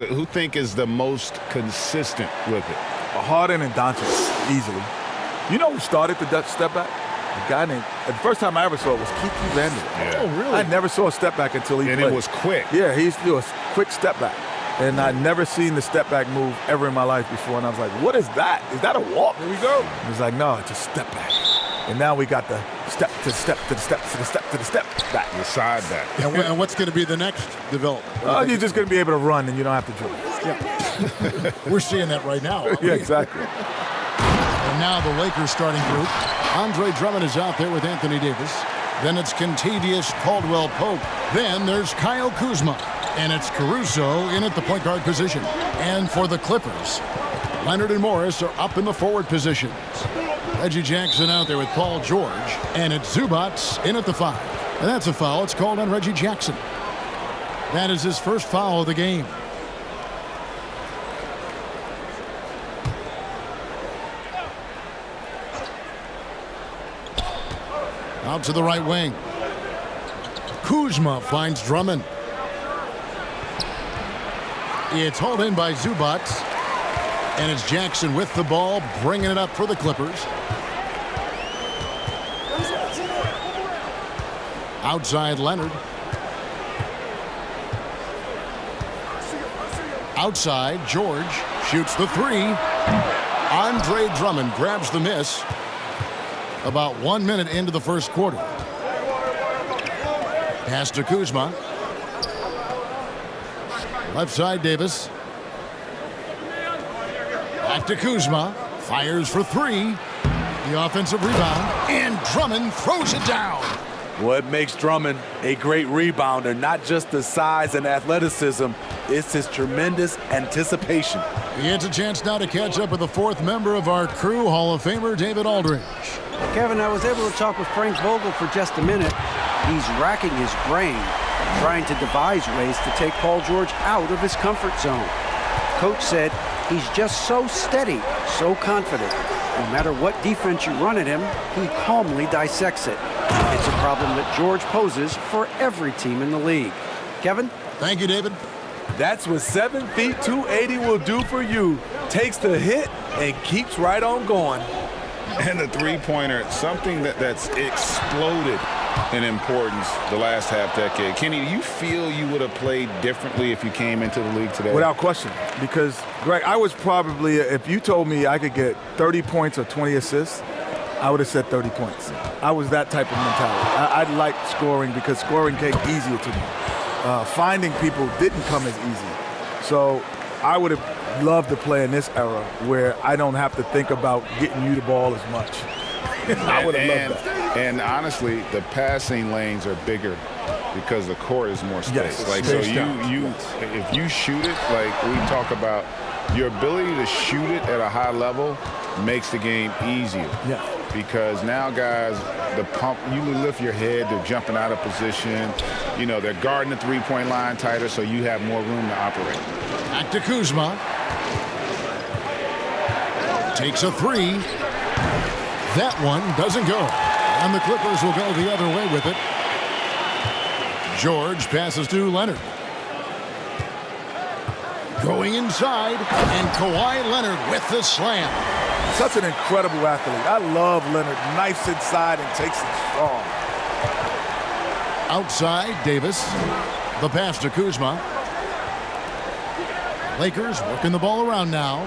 Who think is the most consistent with it? Harden and Doncic, easily. You know who started the Dutch step back? A guy named, the first time I ever saw it was Kiki Vandeweghe. Yeah. Oh, really? I never saw a step back until he And played. it was quick. Yeah, he used to do a quick step back. And I'd never seen the step back move ever in my life before. And I was like, what is that? Is that a walk? Here we go. He was like, no, it's a step back. And now we got the step to the step to the step to the step to the step back. The side back. And what's going to be the next development? You're just going to be able to run and you don't have to dribble. Yeah. We're seeing that right now. Yeah, exactly. And now the Lakers starting group. Andre Drummond is out there with Anthony Davis. Then it's Kentavious Caldwell-Pope. Then there's Kyle Kuzma. And it's Caruso in at the point guard position. And for the Clippers, Leonard and Morris are up in the forward positions. Reggie Jackson out there with Paul George. And it's Zubats in at the 5. And that's a foul. It's called on Reggie Jackson. That is his first foul of the game. Out to the right wing. Kuzma finds Drummond. It's hauled in by Zubats. And it's Jackson with the ball, bringing it up for the Clippers. Outside Leonard. Outside, George shoots the 3. Andre Drummond grabs the miss. About 1 minute into the first quarter. Pass to Kuzma. Left side, Davis. Back to Kuzma. Fires for 3. The offensive rebound. And Drummond throws it down. What makes Drummond a great rebounder, not just the size and athleticism, it's his tremendous anticipation. He gets a chance now to catch up with the 4th member of our crew, Hall of Famer David Aldridge. Kevin, I was able to talk with Frank Vogel for just a minute. He's racking his brain, trying to devise ways to take Paul George out of his comfort zone. Coach said he's just so steady, so confident. No matter what defense you run at him, he calmly dissects it. It's a problem that George poses for every team in the league. Kevin? Thank you, David. That's what 7 feet 280 will do for you. Takes the hit and keeps right on going. And the three-pointer, something that's exploded in importance the last half-decade. Kenny, do you feel you would have played differently if you came into the league today? Without question. Because, Greg, I was probably, if you told me I could get 30 points or 20 assists, I would have said 30 points. I was that type of mentality. I liked scoring because scoring came easier to me. Finding people didn't come as easy. So I would have loved to play in this era where I don't have to think about getting you the ball as much. I would have loved that. And honestly, the passing lanes are bigger because the court is more space. Yes, like space so, down. if you shoot it, like we talk about, your ability to shoot it at a high level makes the game easier. Yeah. Because now guys, the pump, you lift your head, they're jumping out of position. You know, they're guarding the three-point line tighter, so you have more room to operate. Back to Kuzma. Takes a 3. That one doesn't go. And the Clippers will go the other way with it. George passes to Leonard. Going inside, and Kawhi Leonard with the slam. Such an incredible athlete. I love Leonard. Nice inside and takes it strong. Outside, Davis. The pass to Kuzma. Lakers working the ball around now.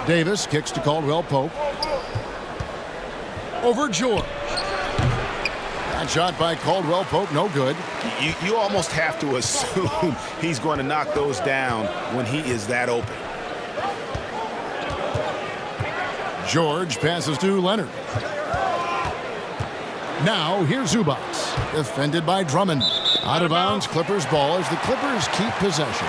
Davis kicks to Caldwell-Pope. Over George. That shot by Caldwell-Pope, no good. You almost have to assume he's going to knock those down when he is that open. George passes to Leonard. Now here's Zubats, defended by Drummond. Out of bounds, Clippers ball as the Clippers keep possession.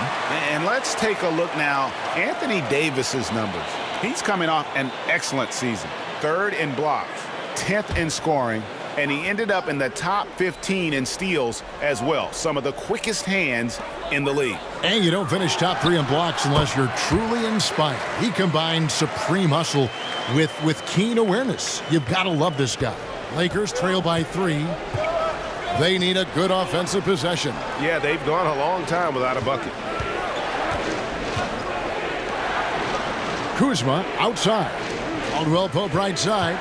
And let's take a look now. Anthony Davis's numbers. He's coming off an excellent season. 3rd in blocks, 10th in scoring, and he ended up in the top 15 in steals as well. Some of the quickest hands in the league. And you don't finish top 3 in blocks unless you're truly inspired. He combined supreme hustle with keen awareness. You've got to love this guy. Lakers trail by 3. They need a good offensive possession. Yeah, they've gone a long time without a bucket. Kuzma outside. Caldwell Pope right side.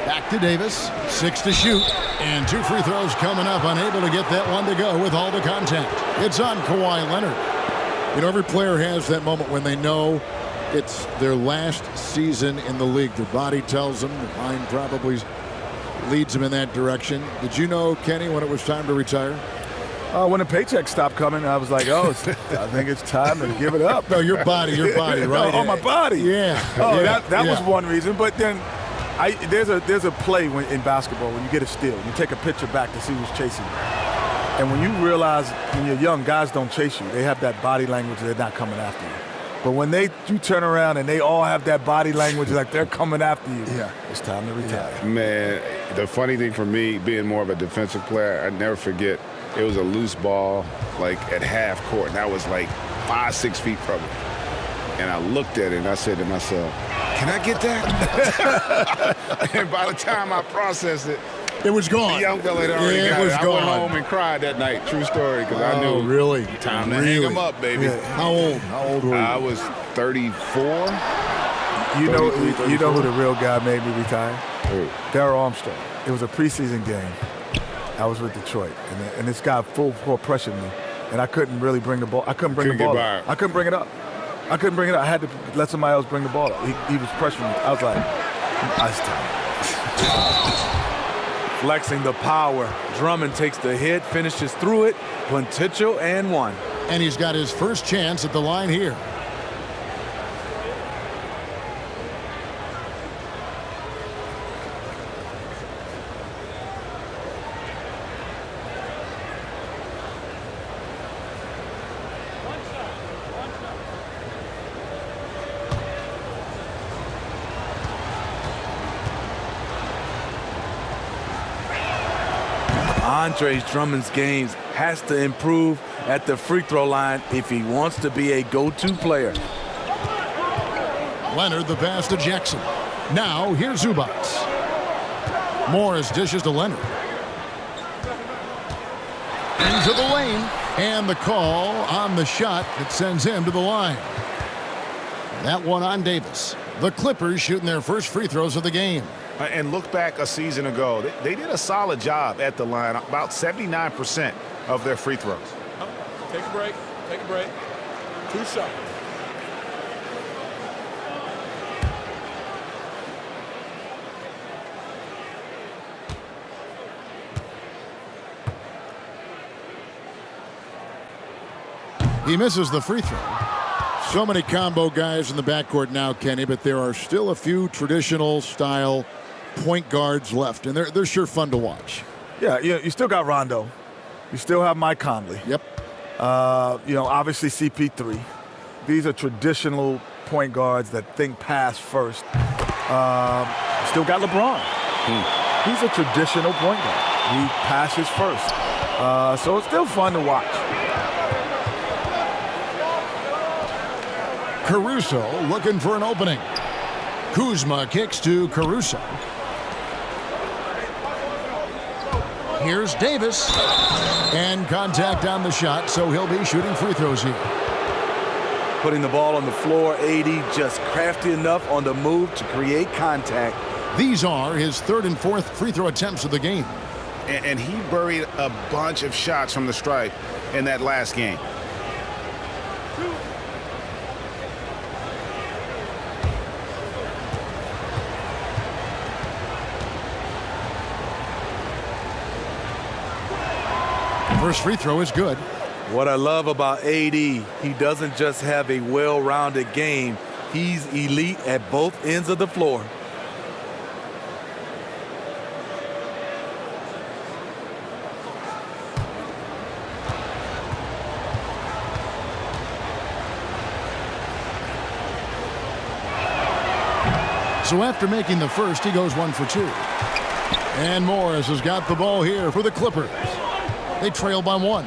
Back to Davis. 6 to shoot. And 2 free throws coming up. Unable to get that one to go with all the contact. It's on Kawhi Leonard. You know, every player has that moment when they know it's their last season in the league. Their body tells them. Their mind probably leads them in that direction. Did you know, Kenny, when it was time to retire? When the paycheck stopped coming, I was like, I think it's time to give it up. No, your body, right? Oh, my body. Yeah. Oh, yeah. that was one reason. But then there's a play in basketball when you get a steal. You take a picture back to see who's chasing you. And when you realize when you're young, guys don't chase you. They have that body language. They're not coming after you. But when you turn around and they all have that body language like they're coming after you, it's time to retire. Man, the funny thing for me, being more of a defensive player, I never forget, it was a loose ball, like at half court, and I was like 5-6 feet from it. And I looked at it and I said to myself, can I get that? And by the time I processed it, it was gone. The young fella had already got it. I went home and cried that night. True story, because I knew really time to hang him up, baby. Yeah. How old were you? I was 34. You know who the real guy made me retire? Who? Darryl Armstrong. It was a preseason game. I was with Detroit, and this guy full pressured me, and I couldn't really bring the ball. I couldn't bring the ball up. I couldn't bring it up. I had to let somebody else bring the ball up. He was pressuring me. I was like, it's time. Flexing the power. Drummond takes the hit, finishes through it. Potential and one. And he's got his first chance at the line here. Andre Drummond's games has to improve at the free throw line if he wants to be a go-to player. Leonard the pass to Jackson. Now here's Zubac. Morris dishes to Leonard. Into the lane. And the call on the shot that sends him to the line. That one on Davis. The Clippers shooting their first free throws of the game. And look back a season ago. They did a solid job at the line, about 79% of their free throws. Take a break. Take a break. 2 shots. He misses the free throw. So many combo guys in the backcourt now, Kenny, but there are still a few traditional style point guards left, and they're sure fun to watch. Yeah, you still got Rondo. You still have Mike Conley. Yep. Obviously CP3. These are traditional point guards that think pass first. Still got LeBron. He's a traditional point guard. He passes first. So it's still fun to watch. Caruso looking for an opening. Kuzma kicks to Caruso. Here's Davis. And contact on the shot, so he'll be shooting free throws here. Putting the ball on the floor, AD just crafty enough on the move to create contact. These are his third and fourth free throw attempts of the game. And he buried a bunch of shots from the stripe in that last game. First free throw is good. What I love about AD, he doesn't just have a well-rounded game. He's elite at both ends of the floor. So after making the first, he goes 1 for 2. And Morris has got the ball here for the Clippers. They trail by 1.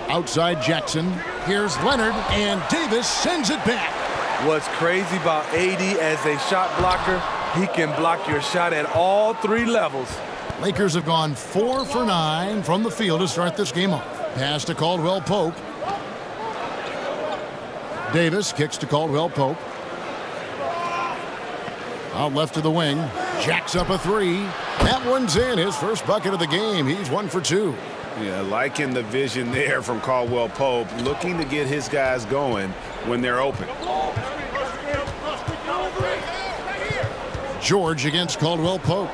Outside Jackson. Here's Leonard, and Davis sends it back. What's crazy about AD as a shot blocker, he can block your shot at all 3 levels. Lakers have gone 4 for 9 from the field to start this game off. Pass to Caldwell Pope. Davis kicks to Caldwell Pope. Out left to the wing. Jacks up a three. That one's in. His first bucket of the game. He's 1 for 2. Yeah, liking the vision there from Caldwell Pope, looking to get his guys going when they're open. George against Caldwell Pope.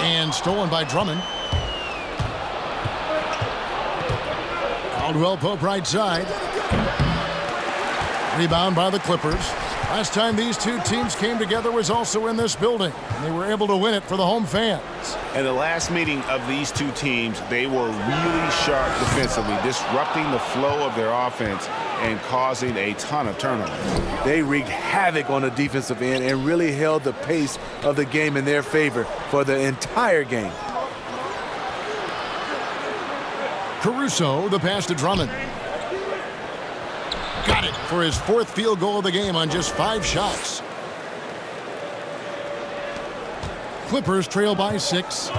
And stolen by Drummond. Caldwell Pope right side. Rebound by the Clippers. Last time these two teams came together was also in this building, and they were able to win it for the home fans. And the last meeting of these two teams, they were really sharp defensively, disrupting the flow of their offense and causing a ton of turnovers. They wreaked havoc on the defensive end and really held the pace of the game in their favor for the entire game. Caruso, the pass to Drummond. Got it for his 4th field goal of the game on just 5 shots. Clippers trail by 6.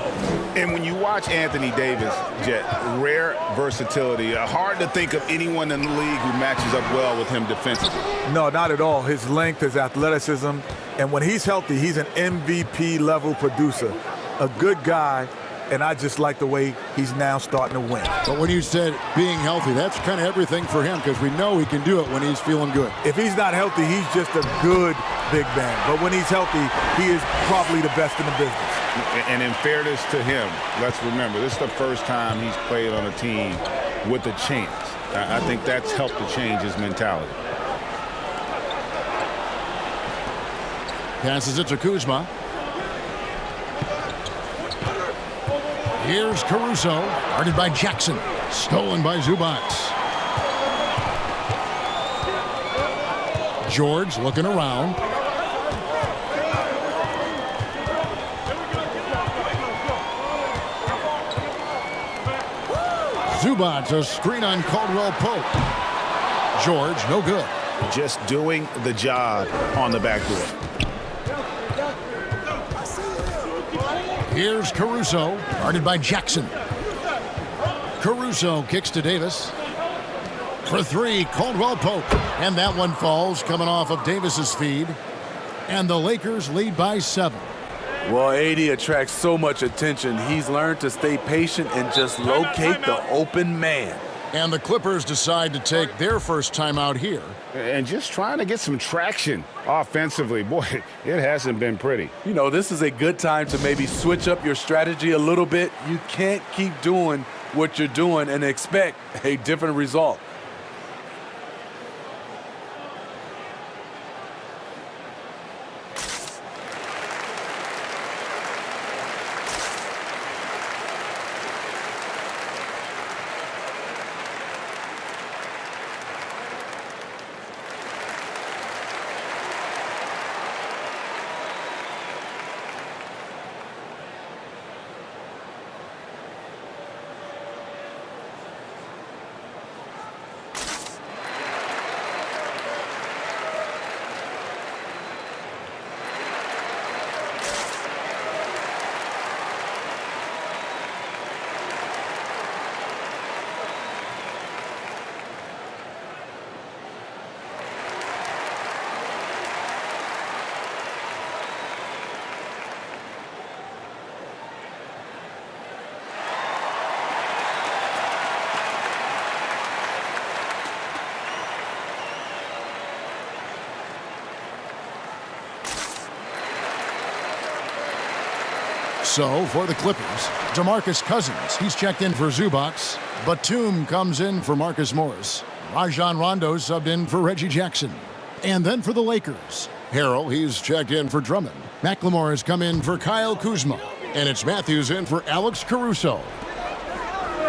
And when you watch Anthony Davis, Jet, rare versatility. Hard to think of anyone in the league who matches up well with him defensively. No, not at all. His length, his athleticism, and when he's healthy, he's an MVP level producer. A good guy, and I just like the way he's now starting to win. But when you said being healthy, that's kind of everything for him because we know he can do it when he's feeling good. If he's not healthy, he's just a good big man. But when he's healthy, he is probably the best in the business. And in fairness to him, let's remember, this is the first time he's played on a team with a chance. I think that's helped to change his mentality. Passes it to Kuzma. Here's Caruso, guarded by Jackson. Stolen by Zubac. George looking around. Zubac, a screen on Caldwell Pope. George, no good. Just doing the job on the backdoor. Here's Caruso, guarded by Jackson. Caruso kicks to Davis. For 3, Caldwell Pope. And that one falls, coming off of Davis's feed. And the Lakers lead by 7. Well, AD attracts so much attention. He's learned to stay patient and just locate the open man. And the Clippers decide to take their first time out here. And just trying to get some traction offensively. Boy, it hasn't been pretty. You know, this is a good time to maybe switch up your strategy a little bit. You can't keep doing what you're doing and expect a different result. So, for the Clippers, DeMarcus Cousins, he's checked in for Zubac. Batum comes in for Marcus Morris. Rajon Rondo subbed in for Reggie Jackson. And then for the Lakers, Harrell, he's checked in for Drummond. McLemore has come in for Kyle Kuzma. And it's Matthews in for Alex Caruso.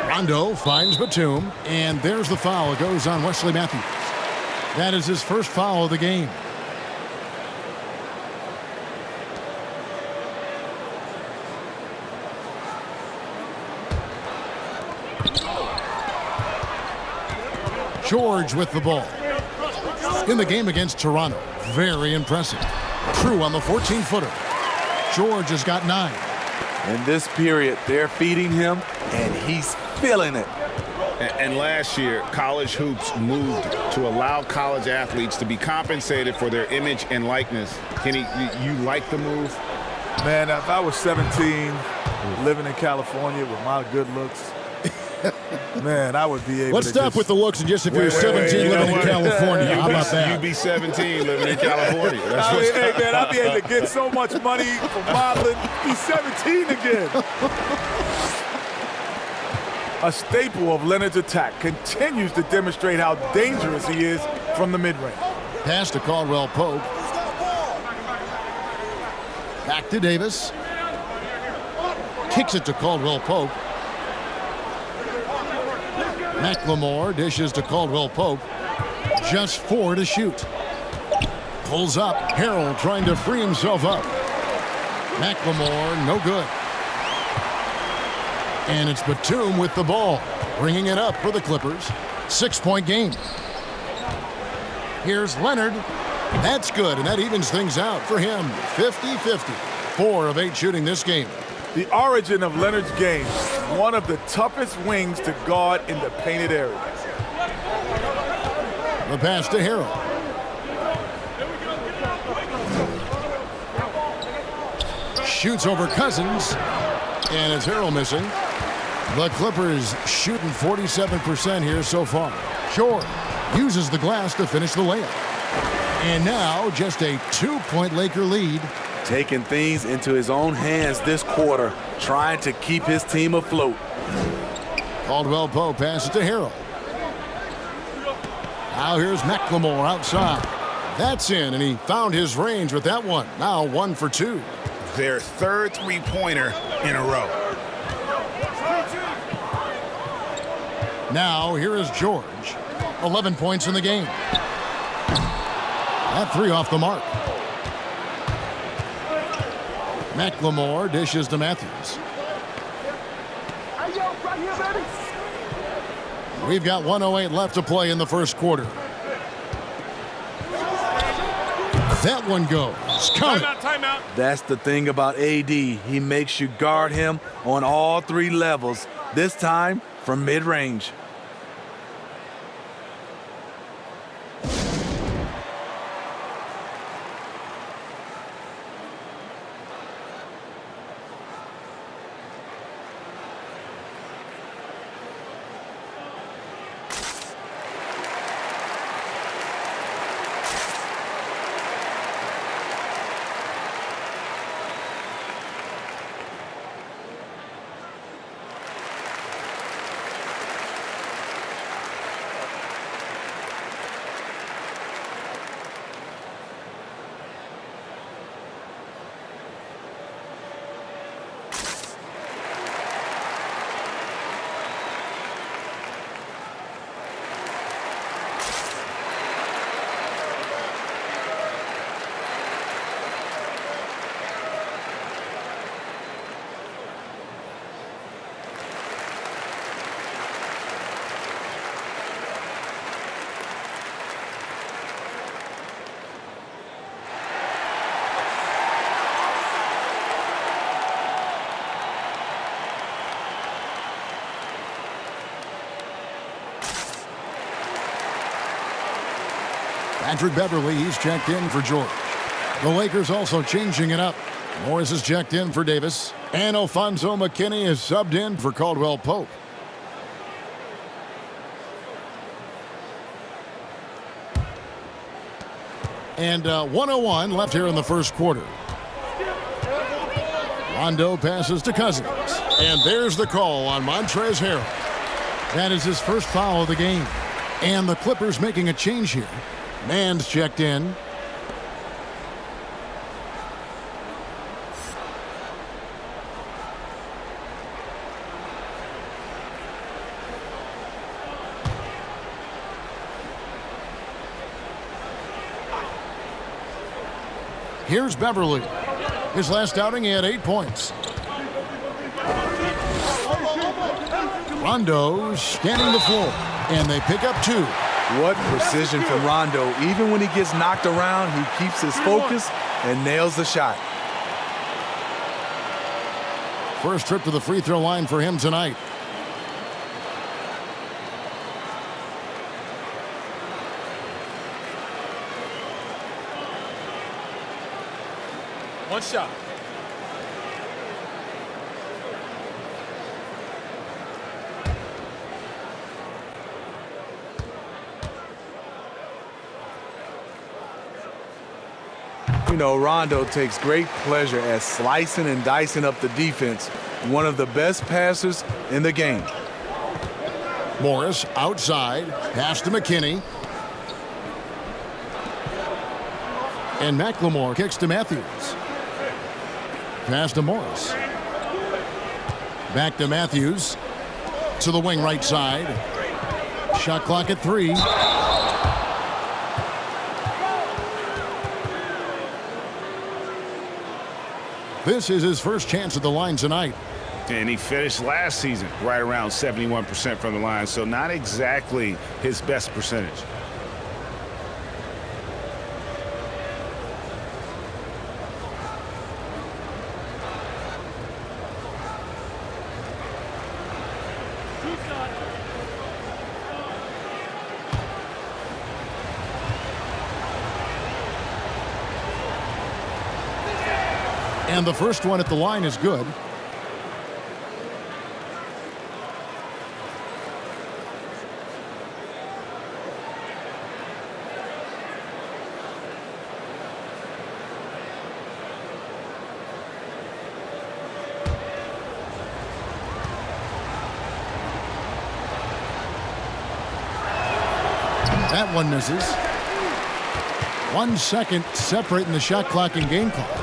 Rondo finds Batum, and there's the foul. It goes on Wesley Matthews. That is his first foul of the game. George with the ball. In the game against Toronto. Very impressive. True on the 14-footer. George has got 9. In this period, they're feeding him, and he's feeling it. And last year, college hoops moved to allow college athletes to be compensated for their image and likeness. Kenny, you like the move? Man, if I was 17, living in California with my good looks, man, I would be able Let's to stop with the looks and just if you're 17 living in California. How about that? You be 17 living in California. That's what's hey, man, I'd be able to get so much money from modeling, be 17 again. A staple of Leonard's attack continues to demonstrate how dangerous he is from the mid-range. Pass to Caldwell Pope. Back to Davis. Kicks it to Caldwell Pope. McLemore dishes to Caldwell Pope. Just 4 to shoot. Pulls up. Harrell trying to free himself up. McLemore, no good. And it's Batum with the ball, bringing it up for the Clippers. 6-point game. Here's Leonard. That's good, and that evens things out for him. 50-50. 4 of 8 shooting this game. The origin of Leonard's game, one of the toughest wings to guard in the painted area. The pass to Harrell. Shoots over Cousins, and it's Harrell missing. The Clippers shooting 47% here so far. Short uses the glass to finish the layup. And now just a 2-point Laker lead. Taking things into his own hands this quarter, trying to keep his team afloat. Caldwell Pope passes to Harrell. Now here's McLemore outside. That's in, and he found his range with that one. Now 1 for 2. their third three-pointer in a row. Now here is George. 11 points in the game. That three off the mark. McLemore dishes to Matthews. We've got 1:08 left to play in the first quarter. That one goes. Count it. Timeout. That's the thing about AD. He makes you guard him on all three levels, this time from mid-range. Patrick Beverly, he's checked in for George. The Lakers also changing it up. Morris is checked in for Davis. And Alfonso McKinney is subbed in for Caldwell Pope. And 1:01 left here in the first quarter. Rondo passes to Cousins. And there's the call on Montrezl Harrell. That is his first foul of the game. And the Clippers making a change here. Mann's checked in. Here's Beverly. His last outing, he had 8 points. Rondo scanning the floor, and they pick up 2. What precision from Rondo. Even when he gets knocked around, he keeps his focus and nails the shot. First trip to the free throw line for him tonight. One shot. You know, Rondo takes great pleasure at slicing and dicing up the defense. One of the best passers in the game. Morris outside, pass to McKinney. And McLemore kicks to Matthews. Pass to Morris. Back to Matthews. To the wing right side. Shot clock at 3. This is his first chance at the line tonight. And he finished last season right around 71% from the line, so not exactly his best percentage. And the first one at the line is good. That one misses. 1 second separating the shot clock and game clock.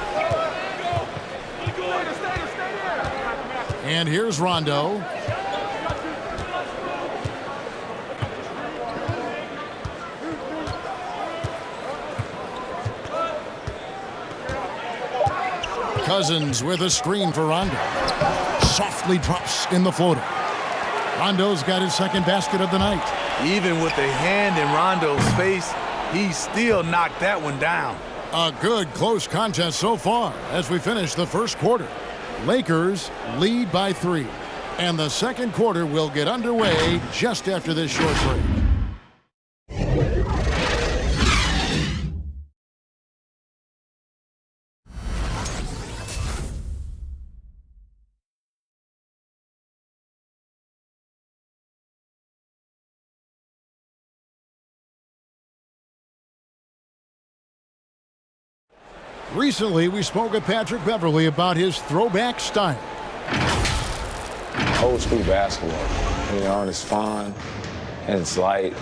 And here's Rondo. Cousins with a screen for Rondo. Softly drops in the floater. Rondo's got his second basket of the night. Even with the hand in Rondo's face, he still knocked that one down. A good close contest so far as we finish the first quarter. Lakers lead by 3. And the second quarter will get underway just after this short break. Recently, we spoke with Patrick Beverley about his throwback style. Old school basketball, you know, and it's fun and it's light.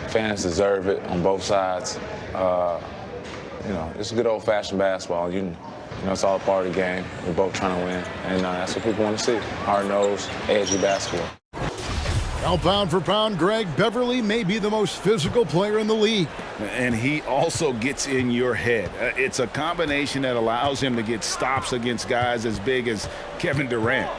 Fans deserve it on both sides. You know, it's good old-fashioned basketball. You know, it's all a part of the game. We're both trying to win, and that's what people want to see. Hard-nosed, edgy basketball. Now, pound for pound, Greg, Beverley may be the most physical player in the league. And he also gets in your head. It's a combination that allows him to get stops against guys as big as Kevin Durant.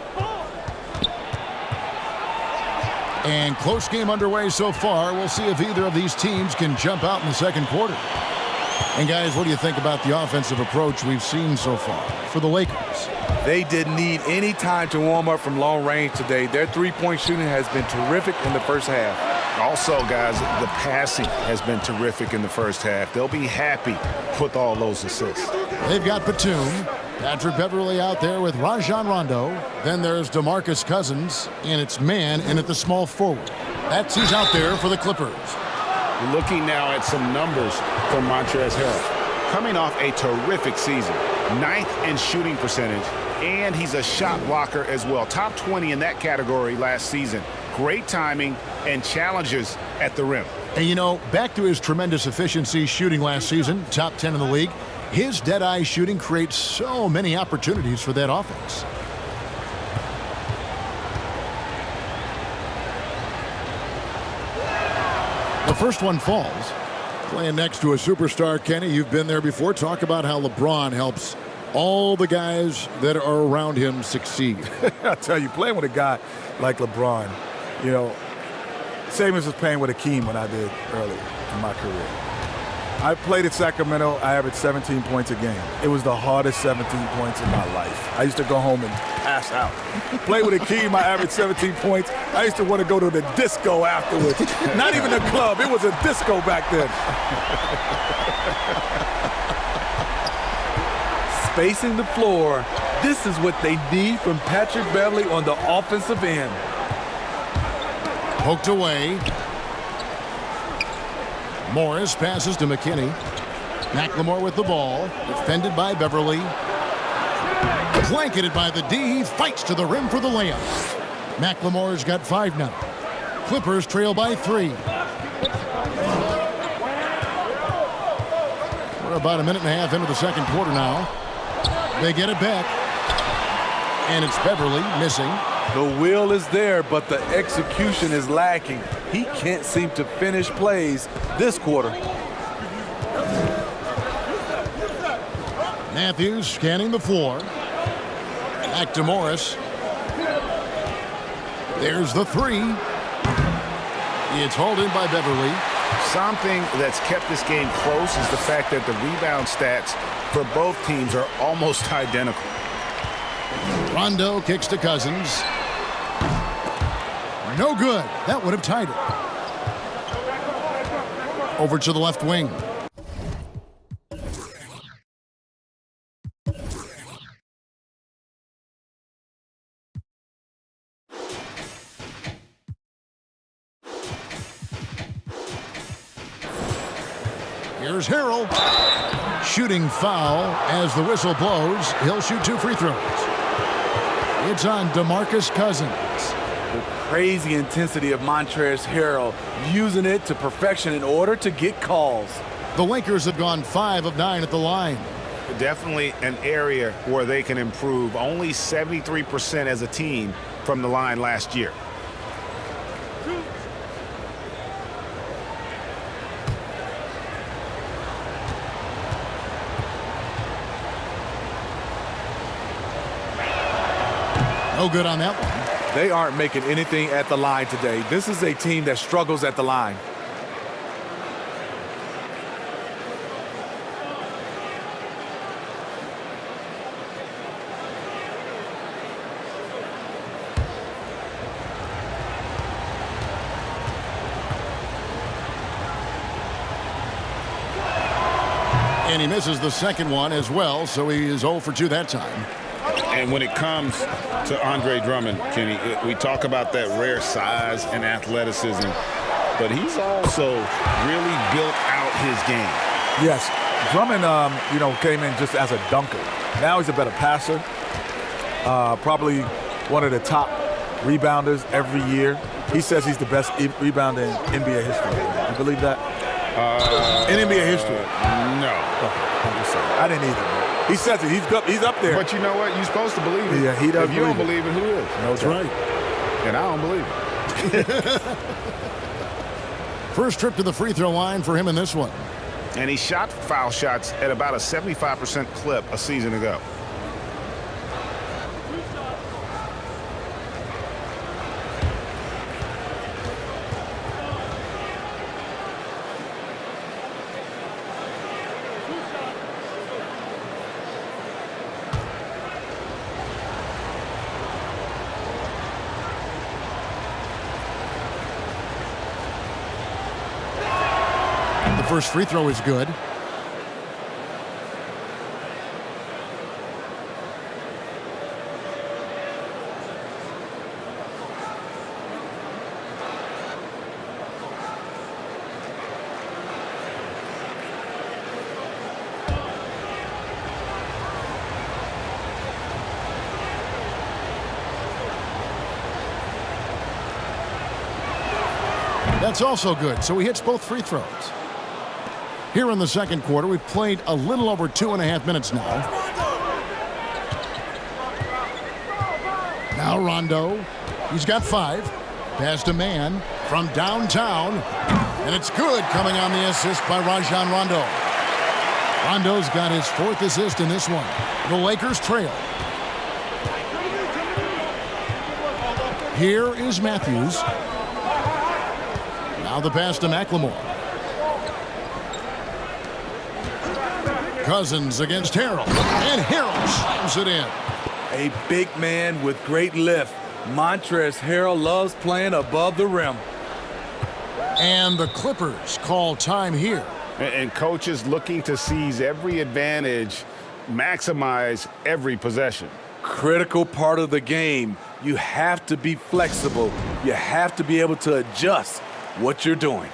And close game underway so far. We'll see if either of these teams can jump out in the second quarter. And guys, what do you think about the offensive approach we've seen so far for the Lakers? They didn't need any time to warm up from long range today. Their three-point shooting has been terrific in the first half. Also, guys, the passing has been terrific in the first half. They'll be happy with all those assists. They've got Batum, Patrick Beverley out there with Rajon Rondo. Then there's DeMarcus Cousins, and it's man in at the small forward. That's he's out there for the Clippers. Looking now at some numbers from Montrezl Harrell. Coming off a terrific season, 9th in shooting percentage, and he's a shot blocker as well. Top 20 in that category last season. Great timing and challenges at the rim. And you know, back to his tremendous efficiency shooting last season, top 10 in the league, his dead-eye shooting creates so many opportunities for that offense. The first one falls. Playing next to a superstar, Kenny, you've been there before. Talk about how LeBron helps all the guys that are around him succeed. I tell you, playing with a guy like LeBron, you know, same as playing with Akeem when I did earlier in my career. I played at Sacramento. I averaged 17 points a game. It was the hardest 17 points in my life. I used to go home and pass out. Play with Akeem, I averaged 17 points. I used to want to go to the disco afterwards. Not even a club. It was a disco back then. spacing the floor. This is what they need from Patrick Beverley on the offensive end. Poked away. Morris passes to McKinney. McLemore with the ball. Defended by Beverly. Blanketed by the D. He fights to the rim for the layup. McLemore's got 5 now. Clippers trail by 3. We're about a minute and a half into the second quarter now. They get it back. And it's Beverly missing. The will is there, but the execution is lacking. He can't seem to finish plays this quarter. Matthews scanning the floor. Back to Morris. There's the 3. It's hauled in by Beverly. Something that's kept this game close is the fact that the rebound stats for both teams are almost identical. Rondo kicks to Cousins. No good. That would have tied it. Over to the left wing. Here's Harrell. Shooting foul as the whistle blows. He'll shoot 2 free throws. It's on DeMarcus Cousins. The crazy intensity of Montrezl Harrell, using it to perfection in order to get calls. The Lakers have gone 5 of 9 at the line. Definitely an area where they can improve. Only 73% as a team from the line last year. No good on that one. They aren't making anything at the line today. This is a team that struggles at the line. And he misses the second one as well, so he is 0 for 2 that time. And when it comes to Andre Drummond, Kenny, we talk about that rare size and athleticism, but he's also really built out his game. Yes, Drummond, came in just as a dunker. Now he's a better passer. Probably one of the top rebounders every year. He says he's the best rebounder in NBA history. You believe that? In NBA history? No. Okay, I'm just saying. I didn't either. He says it. He's up there. But you know what? You're supposed to believe it. Yeah, he does. If you don't believe it, who is? That's right. And I don't believe it. First trip to the free throw line for him in this one. And he shot foul shots at about a 75% clip a season ago. First free throw is good. That's also good, so he hits both free throws. Here in the second quarter, we've played a little over 2.5 minutes now. Now Rondo. He's got 5. Pass to Man from downtown. And it's good, coming on the assist by Rajon Rondo. Rondo's got his 4th assist in this one. The Lakers trail. Here is Matthews. Now the pass to McLemore. Cousins against Harrell. And Harrell slams it in. A big man with great lift. Montrezl Harrell loves playing above the rim. And the Clippers call time here. And coaches looking to seize every advantage maximize every possession. Critical part of the game. You have to be flexible. You have to be able to adjust what you're doing.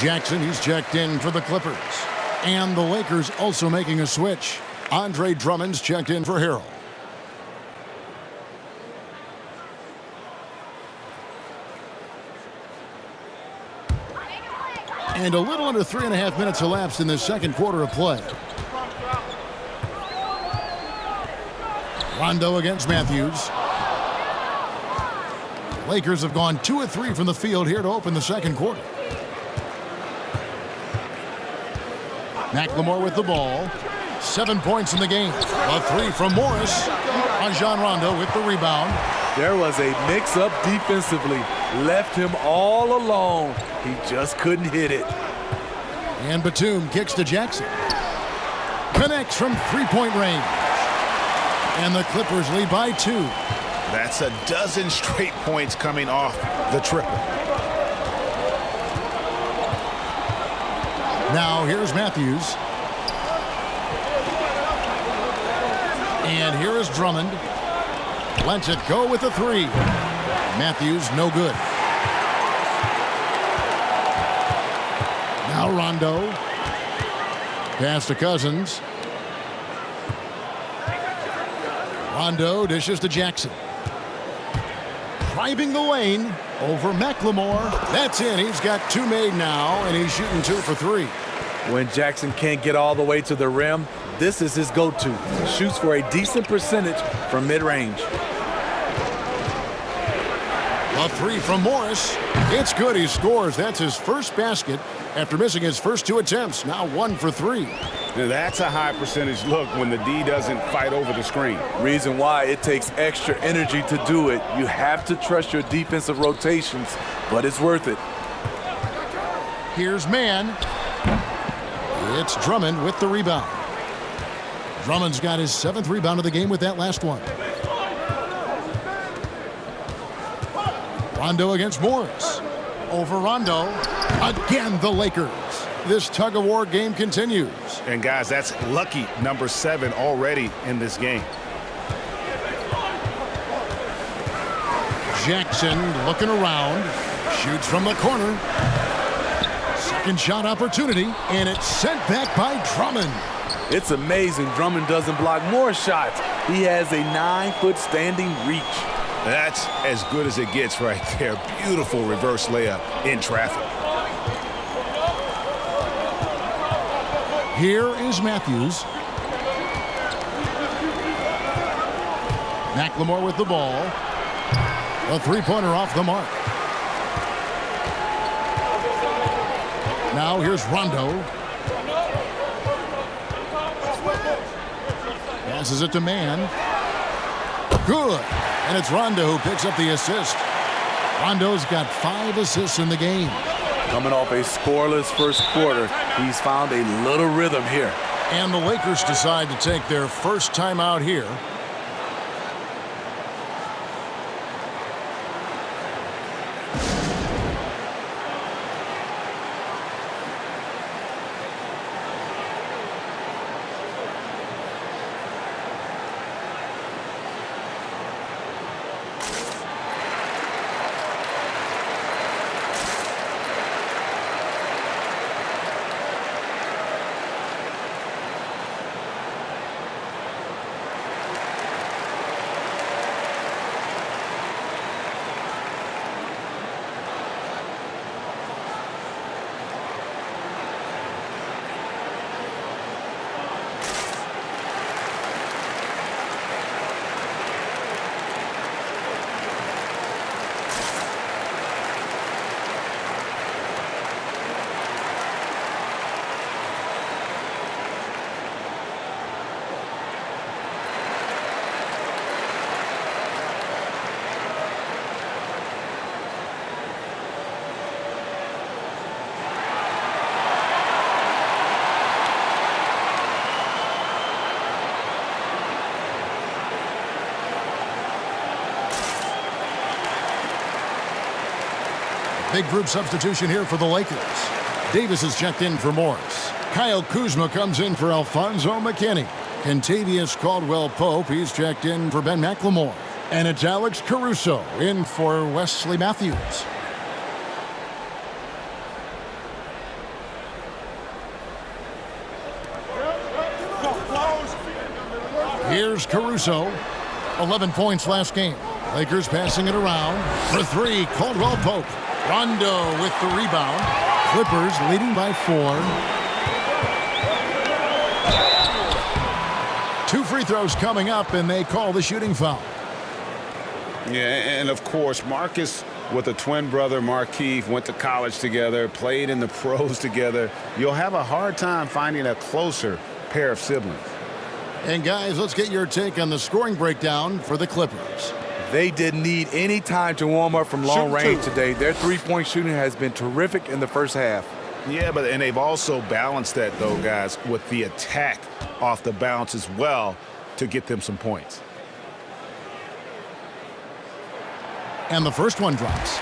Jackson, he's checked in for the Clippers. And the Lakers also making a switch. Andre Drummond's checked in for Harrell. And a little under 3.5 minutes elapsed in the second quarter of play. Rondo against Matthews. Lakers have gone 2 of 3 from the field here to open the second quarter. McLemore with the ball. 7 points in the game. A 3 from Morris. Rajon Rondo with the rebound. There was a mix-up defensively. Left him all alone. He just couldn't hit it. And Batum kicks to Jackson. Connects from three-point range. And the Clippers lead by 2. That's a dozen straight points coming off the triple. Now here's Matthews. And here is Drummond. Lets it go with a 3. Matthews no good. Now Rondo. Pass to Cousins. Rondo dishes to Jackson. Driving the lane over McLemore. That's in. He's got 2 made now, and he's shooting 2 for 3. When Jackson can't get all the way to the rim, this is his go-to. Shoots for a decent percentage from mid-range. A 3 from Morris. It's good. He scores. That's his first basket after missing his first 2 attempts. Now 1 for 3. That's a high percentage look when the D doesn't fight over the screen. Reason why it takes extra energy to do it. You have to trust your defensive rotations, but it's worth it. Here's Mann. It's Drummond with the rebound. Drummond's got his 7th rebound of the game with that last one. Rondo against Morris. Over Rondo. Again, the Lakers. This tug-of-war game continues. And guys, that's lucky number 7 already in this game. Jackson looking around. Shoots from the corner. Second shot opportunity. And it's sent back by Drummond. It's amazing Drummond doesn't block more shots. He has a 9-foot standing reach. That's as good as it gets right there. Beautiful reverse layup in traffic. Here is Matthews. McLemore with the ball. A 3-pointer off the mark. Now here's Rondo. Passes it to Mann. Good. And it's Rondo who picks up the assist. Rondo's got 5 assists in the game. Coming off a scoreless first quarter, he's found a little rhythm here. And the Lakers decide to take their first timeout here. Big group substitution here for the Lakers. Davis is checked in for Morris. Kyle Kuzma comes in for Alfonso McKinney. Kentavious Caldwell-Pope, he's checked in for Ben McLemore. And it's Alex Caruso in for Wesley Matthews. Here's Caruso. 11 points last game. Lakers passing it around. For three, Caldwell-Pope. Rondo with the rebound. Clippers leading by 4. 2 free throws coming up, and they call the shooting foul. Yeah, and of course, Marcus with a twin brother, Markieff, went to college together, played in the pros together. You'll have a hard time finding a closer pair of siblings. And guys, let's get your take on the scoring breakdown for the Clippers. They didn't need any time to warm up from long range today. Their three-point shooting has been terrific in the first half. Yeah, and they've also balanced that, though, guys, with the attack off the bounce as well to get them some points. And the first one drops.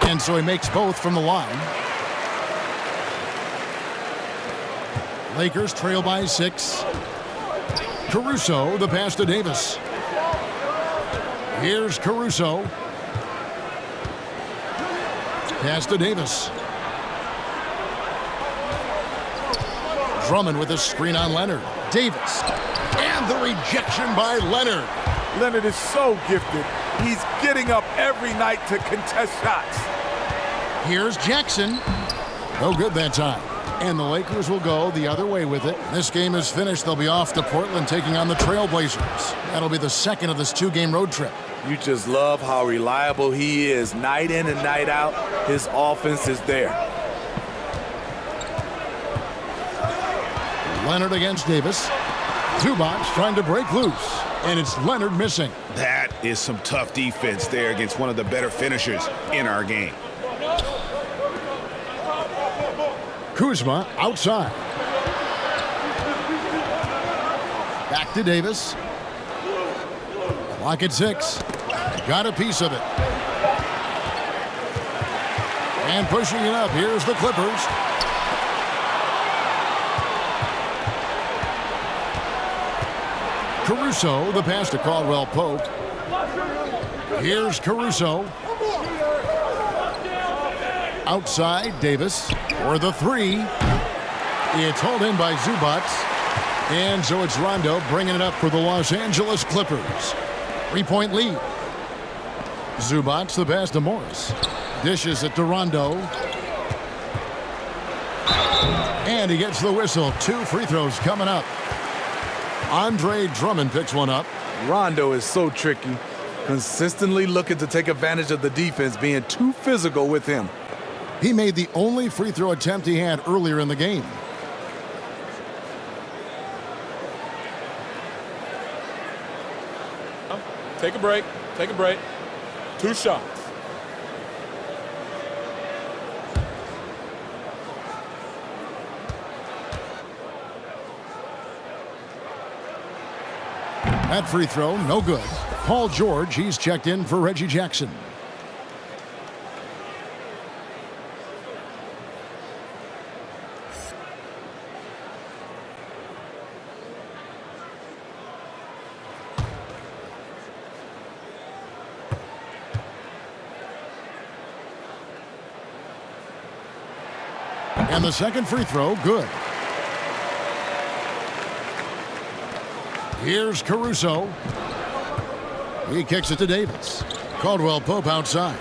And so he makes both from the line. Lakers trail by 6. Caruso, the pass to Davis. Here's Caruso. Pass to Davis. Drummond with a screen on Leonard. Davis. And the rejection by Leonard. Leonard is so gifted. He's getting up every night to contest shots. Here's Jackson. No good that time. And the Lakers will go the other way with it. This game is finished. They'll be off to Portland taking on the Trailblazers. That'll be the second of this 2-game road trip. You just love how reliable he is. Night in and night out, his offense is there. Leonard against Davis. Zubac trying to break loose. And it's Leonard missing. That is some tough defense there against one of the better finishers in our game. Kuzma outside. Back to Davis. Clock at 6. Got a piece of it. And pushing it up. Here's the Clippers. Caruso, the pass to Caldwell-Pope. Here's Caruso. Outside, Davis for the 3. It's hauled in by Zubac. And so it's Rondo bringing it up for the Los Angeles Clippers. 3-point lead. Zubac, the pass to Morris. Dishes it to Rondo. And he gets the whistle. 2 free throws coming up. Andre Drummond picks one up. Rondo is so tricky. Consistently looking to take advantage of the defense being too physical with him. He made the only free throw attempt he had earlier in the game. Take a break. Take a break. 2 shots. That free throw, no good. Paul George, he's checked in for Reggie Jackson. And the second free throw, good. Here's Caruso. He kicks it to Davis. Caldwell-Pope outside.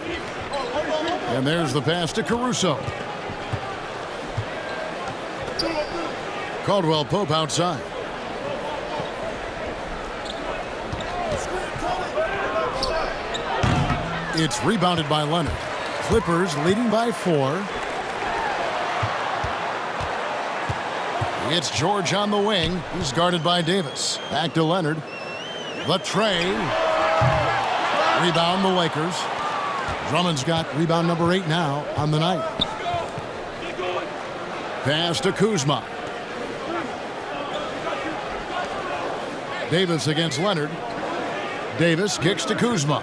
And there's the pass to Caruso. Caldwell-Pope outside. It's rebounded by Leonard. Clippers leading by 4. It's George on the wing. He's guarded by Davis. Back to Leonard. The tray. Rebound the Lakers. Drummond's got rebound number 8 now on the night. Pass to Kuzma. Davis against Leonard. Davis kicks to Kuzma.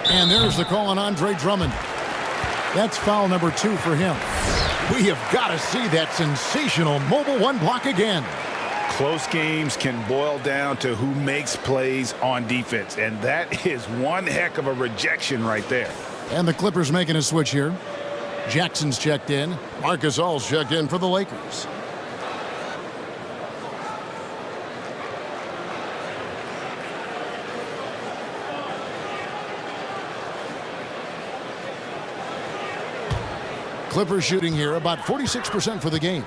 And there's the call on Andre Drummond. That's foul number 2 for him. We have got to see that sensational mobile 1 block again. Close games can boil down to who makes plays on defense, and that is one heck of a rejection right there. And the Clippers making a switch here. Jackson's checked in. Marcus All's checked in for the Lakers. Clippers shooting here about 46% for the game.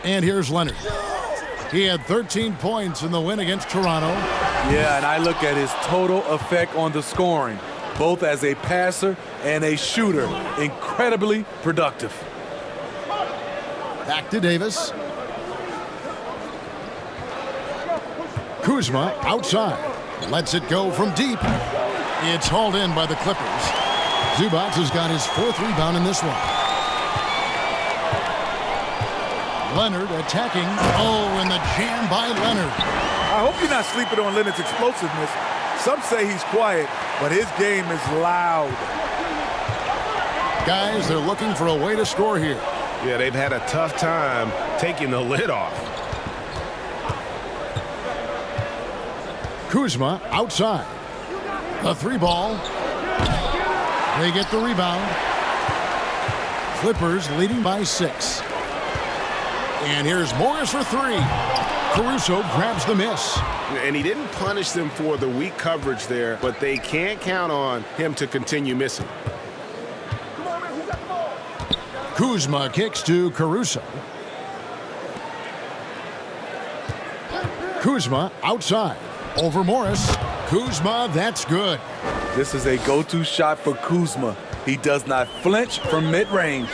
And here's Leonard. He had 13 points in the win against Toronto. Yeah, and I look at his total effect on the scoring, both as a passer and a shooter. Incredibly productive. Back to Davis. Kuzma outside. Lets it go from deep. It's hauled in by the Clippers. Zubac has got his 4th rebound in this one. Leonard attacking. Oh, and the jam by Leonard. I hope you're not sleeping on Leonard's explosiveness. Some say he's quiet, but his game is loud. Guys, they're looking for a way to score here. Yeah, they've had a tough time taking the lid off. Kuzma outside. A 3-ball. They get the rebound. Clippers leading by 6. And here's Morris for 3. Caruso grabs the miss. And he didn't punish them for the weak coverage there, but they can't count on him to continue missing. Kuzma kicks to Caruso. Kuzma outside. Over Morris. Kuzma, that's good. This is a go-to shot for Kuzma. He does not flinch from mid-range.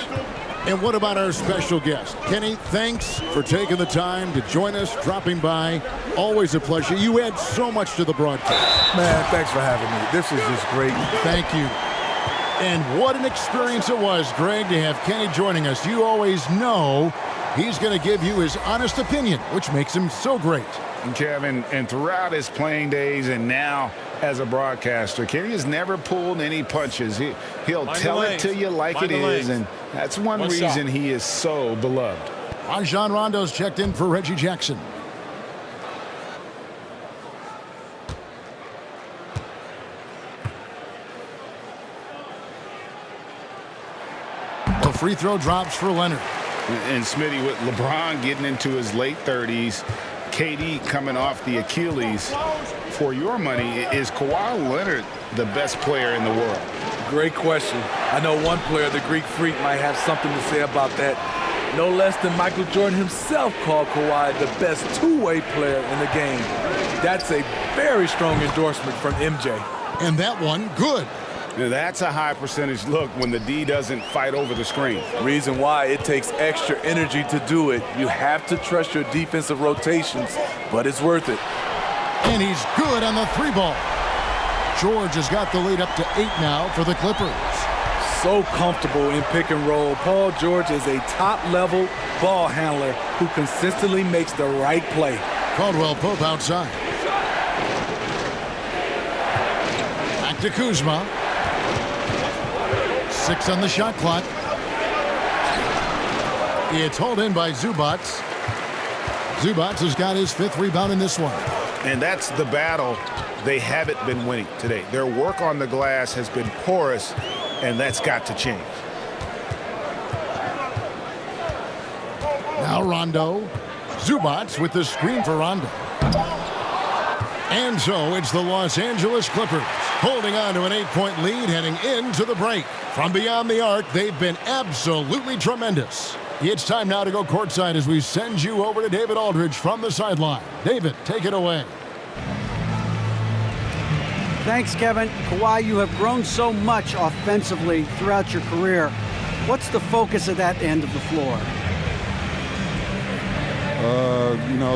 And what about our special guest? Kenny, thanks for taking the time to join us, dropping by. Always a pleasure. You add so much to the broadcast. Man, thanks for having me. This is just great. Thank you. And what an experience it was, Greg, to have Kenny joining us. You always know he's going to give you his honest opinion, which makes him so great. And Kevin, and throughout his playing days and now as a broadcaster, Kenny has never pulled any punches. He'll tell it to you like it is, and that's one reason he is so beloved. Rajon Rondo's checked in for Reggie Jackson. The free throw drops for Leonard. And Smitty, with LeBron getting into his late 30s, KD coming off the Achilles, for your money, is Kawhi Leonard the best player in the world? Great question. I know one player, the Greek Freak, might have something to say about that. No less than Michael Jordan himself called Kawhi the best two-way player in the game. That's a very strong endorsement from MJ. And that one, good. Now, that's a high percentage look when the D doesn't fight over the screen. Reason why, it takes extra energy to do it. You have to trust your defensive rotations, but it's worth it. And he's good on the 3-ball. George has got the lead up to 8 now for the Clippers. So comfortable in pick and roll. Paul George is a top-level ball handler who consistently makes the right play. Caldwell Pope outside. Back to Kuzma. 6 on the shot clock. It's hauled in by Zubac. Zubac has got his 5th rebound in this one. And that's the battle they haven't been winning today. Their work on the glass has been porous, and that's got to change. Now Rondo. Zubac with the screen for Rondo. And so it's the Los Angeles Clippers holding on to an 8-point lead heading into the break. From beyond the arc, they've been absolutely tremendous. It's time now to go courtside as we send you over to David Aldridge from the sideline. David, take it away. Thanks, Kevin. Kawhi, you have grown so much offensively throughout your career. What's the focus of that end of the floor?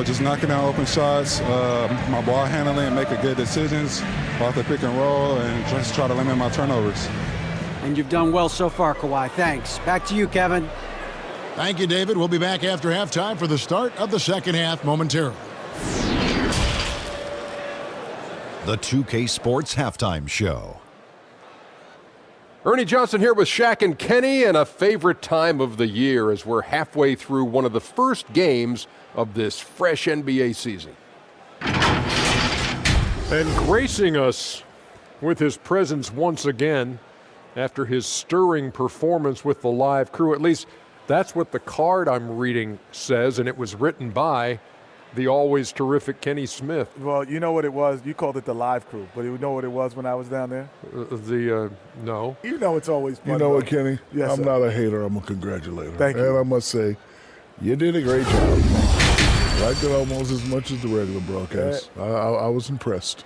Just knocking down open shots, my ball handling, making good decisions off the pick and roll, and just try to limit my turnovers. And you've done well so far, Kawhi. Thanks. Back to you, Kevin. Thank you, David. We'll be back after halftime for the start of the second half momentarily. The 2K Sports Halftime Show. Ernie Johnson here with Shaq and Kenny, and a favorite time of the year as we're halfway through one of the first games of this fresh NBA season. And gracing us with his presence once again after his stirring performance with the live crew, at least that's what the card I'm reading says, and it was written by the always terrific Kenny Smith. Well, you know what it was? You called it the live crew, but you know what it was when I was down there? No. You know it's always fun. You know what, Kenny? Yes, I'm sir. not a hater. I'm a congratulator. Thank you. And I must say, you did a great job. Liked it almost as much as the regular broadcast. I was impressed.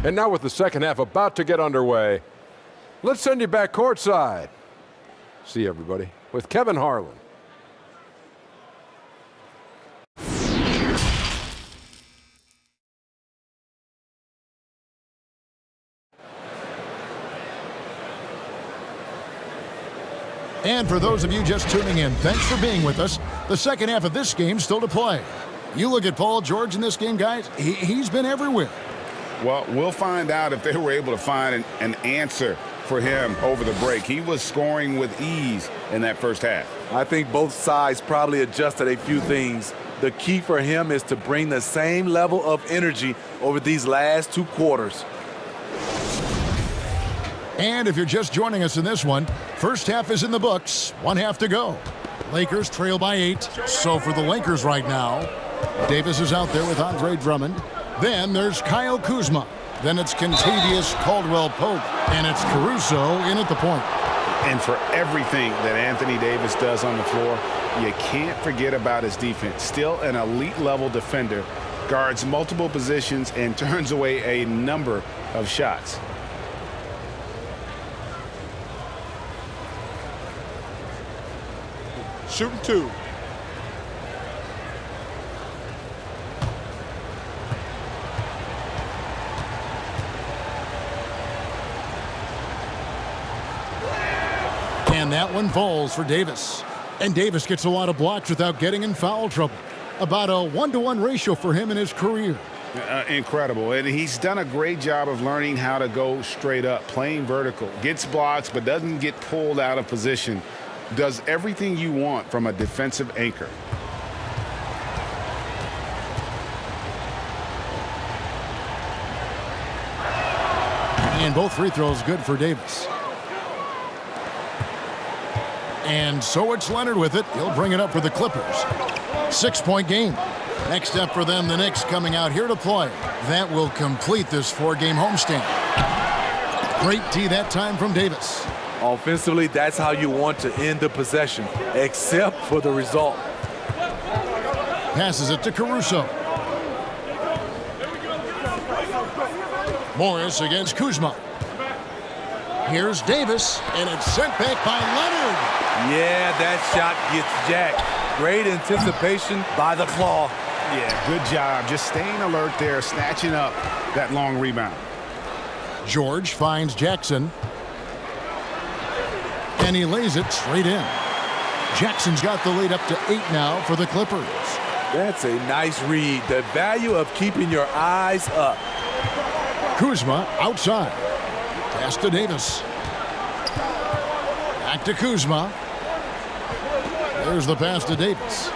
And now with the second half about to get underway, let's send you back courtside. See everybody with Kevin Harlan. And for those of you just tuning in, thanks for being with us. The second half of this game still to play. You look at Paul George in this game, guys. He's been everywhere. Well, we'll find out if they were able to find an answer for him over the break. He was scoring with ease in that first half. I think both sides probably adjusted a few things. The key for him is to bring the same level of energy over these last two quarters. And if you're just joining us in this one, first half is in the books. 1 half to go. Lakers trail by 8. So for the Lakers right now, Davis is out there with Andre Drummond. Then there's Kyle Kuzma. Then it's Kentavious Caldwell-Pope. And it's Caruso in at the point. And for everything that Anthony Davis does on the floor, you can't forget about his defense. Still an elite level defender, guards multiple positions and turns away a number of shots. Shooting two. And that one falls for Davis. And Davis gets a lot of blocks without getting in foul trouble. About a 1-to-1 ratio for him in his career. Incredible. And he's done a great job of learning how to go straight up, playing vertical. Gets blocks but doesn't get pulled out of position. Does everything you want from a defensive anchor. And both free throws good for Davis. And so it's Leonard with it. He'll bring it up for the Clippers. 6-point game. Next up for them, the Knicks coming out here to play. That will complete this 4-game homestand. Great D that time from Davis. Offensively, that's how you want to end the possession, except for the result. Passes it to Caruso. Morris against Kuzma. Here's Davis, and it's sent back by Leonard. Yeah, that shot gets jacked. Great anticipation by the claw. Yeah, good job. Just staying alert there, snatching up that long rebound. George finds Jackson. And he lays it straight in. Jackson's got the lead up to 8 now for the Clippers. That's a nice read. The value of keeping your eyes up. Kuzma outside. Pass to Davis. Back to Kuzma. There's the pass to Davis.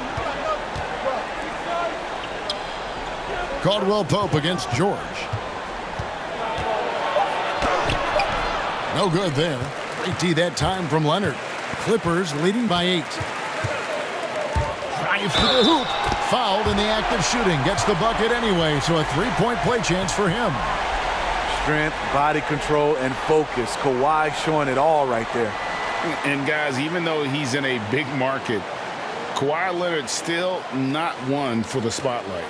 Caldwell-Pope against George. No good there. Great D that time from Leonard. Clippers leading by 8. Drive to the hoop. Fouled in the act of shooting. Gets the bucket anyway, so a 3-point play chance for him. Strength, body control, and focus. Kawhi showing it all right there. And guys, even though he's in a big market, Kawhi Leonard's still not one for the spotlight.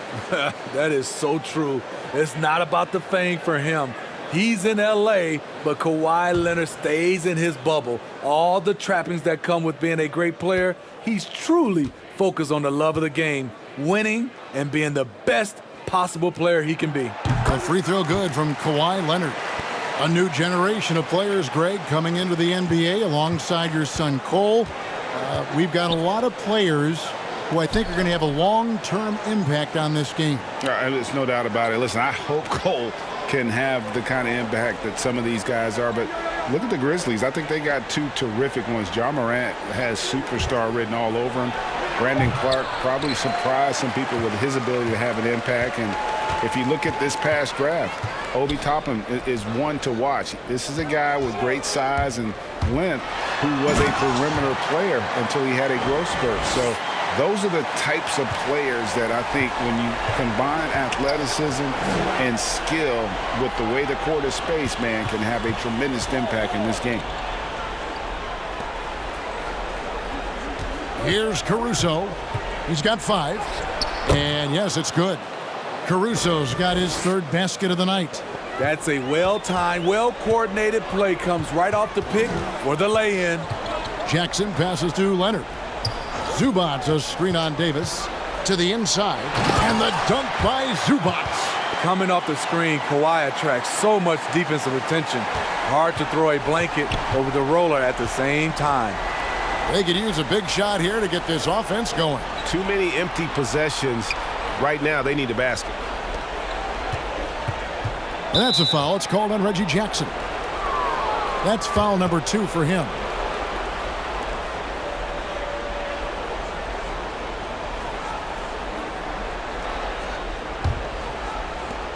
That is so true. It's not about the fame for him. He's in L.A., but Kawhi Leonard stays in his bubble. All the trappings that come with being a great player, he's truly focused on the love of the game, winning and being the best possible player he can be. A free throw good from Kawhi Leonard. A new generation of players, Greg, coming into the NBA alongside your son Cole. We've got a lot of players who I think are going to have a long-term impact on this game. There's no doubt about it. Listen, I hope Cole can have the kind of impact that some of these guys are, but look at the Grizzlies. I think they got two terrific ones. Ja Morant has superstar written all over him. Brandon Clark probably surprised some people with his ability to have an impact. And if you look at this past draft, Obi Toppin is one to watch. This is a guy with great size and length who was a perimeter player until he had a growth spurt. So those are the types of players that I think when you combine athleticism and skill with the way the court is spaced, man, can have a tremendous impact in this game. Here's Caruso. He's got 5. And yes, it's good. Caruso's got his 3rd basket of the night. That's a well-timed, well-coordinated play. Comes right off the pick for the lay-in. Jackson passes to Leonard. Zubac, a screen on Davis. To the inside. And the dunk by Zubac. Coming off the screen, Kawhi attracts so much defensive attention. Hard to throw a blanket over the roller at the same time. They could use a big shot here to get this offense going. Too many empty possessions. Right now, they need a basket. And that's a foul. It's called on Reggie Jackson. That's foul number 2 for him.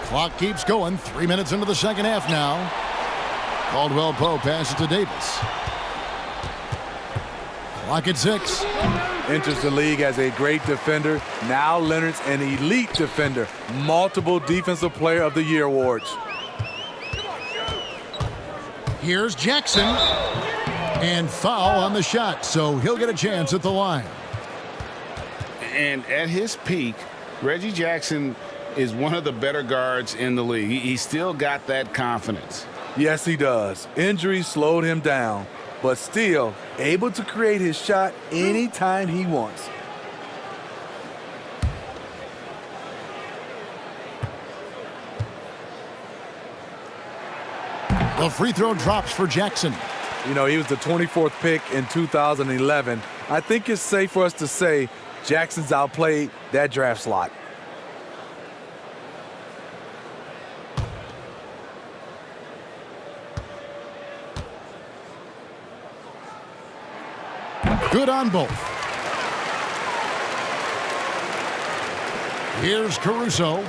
Clock keeps going. 3 minutes into the second half now. Caldwell Pope passes to Davis. Clock at 6. Enters the league as a great defender. Now Leonard's an elite defender. Multiple Defensive Player of the Year awards. Here's Jackson. And foul on the shot, so he'll get a chance at the line. And at his peak, Reggie Jackson is one of the better guards in the league. He still got that confidence. Yes, he does. Injuries slowed him down, but still able to create his shot anytime he wants. The free throw drops for Jackson. You know, he was the 24th pick in 2011. I think it's safe for us to say Jackson's outplayed that draft slot. Good on both. Here's Caruso.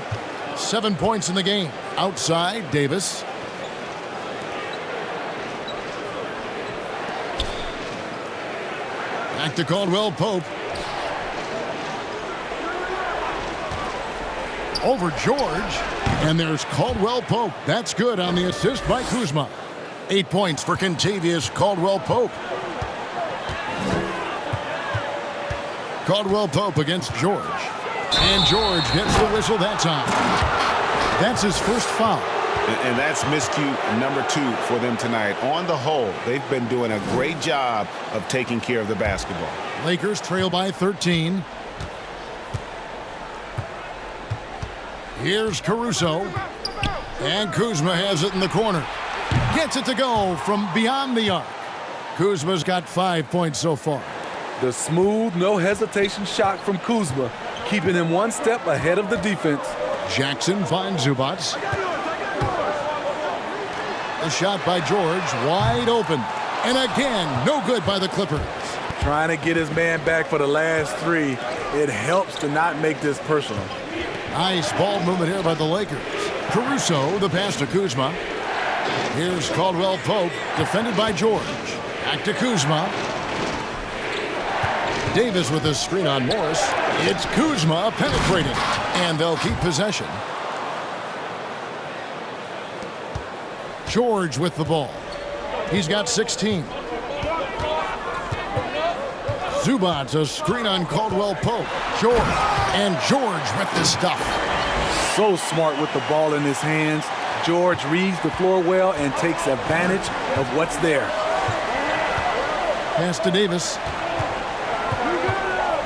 7 points in the game. Outside, Davis. Back to Caldwell Pope. Over George. And there's Caldwell Pope. That's good on the assist by Kuzma. 8 points for Kentavious Caldwell Pope. Caldwell Pope against George. And George gets the whistle that time. That's his first foul. And that's miscue number 2 for them tonight. On the whole, they've been doing a great job of taking care of the basketball. Lakers trail by 13. Here's Caruso. And Kuzma has it in the corner. Gets it to go from beyond the arc. Kuzma's got 5 points so far. The smooth, no hesitation shot from Kuzma, keeping him one step ahead of the defense. Jackson finds Zubac. The shot by George, wide open. And again, no good by the Clippers. Trying to get his man back for the last 3. It helps to not make this personal. Nice ball movement here by the Lakers. Caruso, the pass to Kuzma. Here's Caldwell Pope, defended by George. Back to Kuzma. Davis with a screen on Morris. It's Kuzma penetrating, and they'll keep possession. George with the ball. He's got 16. Zubac, a screen on Caldwell Pope. George, and George with the stuff. So smart with the ball in his hands. George reads the floor well and takes advantage of what's there. Pass to Davis.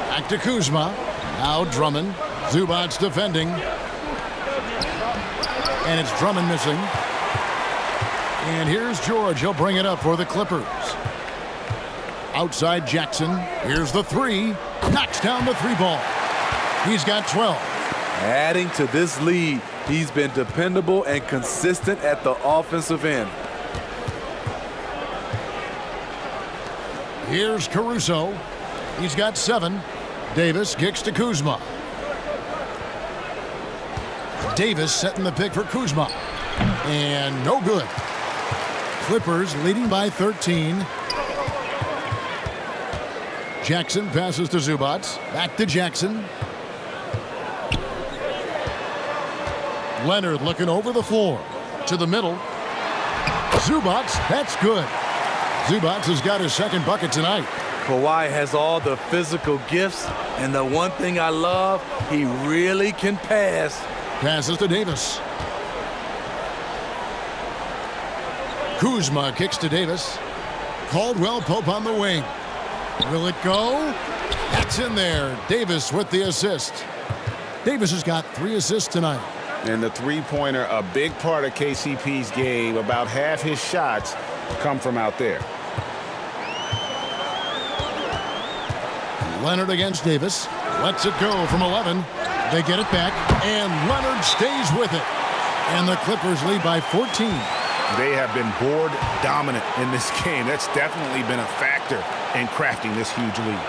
Back to Kuzma. Now Drummond. Zubac's defending. And it's Drummond missing. And here's George. He'll bring it up for the Clippers. Outside Jackson. Here's the three. Knocks down the three ball. He's got 12. Adding to this lead, he's been dependable and consistent at the offensive end. Here's Caruso. He's got 7. Davis kicks to Kuzma. Davis setting the pick for Kuzma. And no good. Clippers leading by 13. Jackson passes to Zubac. Back to Jackson. Leonard looking over the floor. To the middle. Zubac, that's good. Zubac has got his second bucket tonight. Kawhi has all the physical gifts, and the one thing I love, he really can pass. Passes to Davis. Kuzma kicks to Davis. Caldwell Pope on the wing. Will it go? That's in there. Davis with the assist. Davis has got 3 assists tonight. And the three-pointer, a big part of KCP's game. About half his shots come from out there. Leonard against Davis. Lets it go from 11. They get it back, and Leonard stays with it. And the Clippers lead by 14. They have been board dominant in this game. That's definitely been a factor in crafting this huge lead.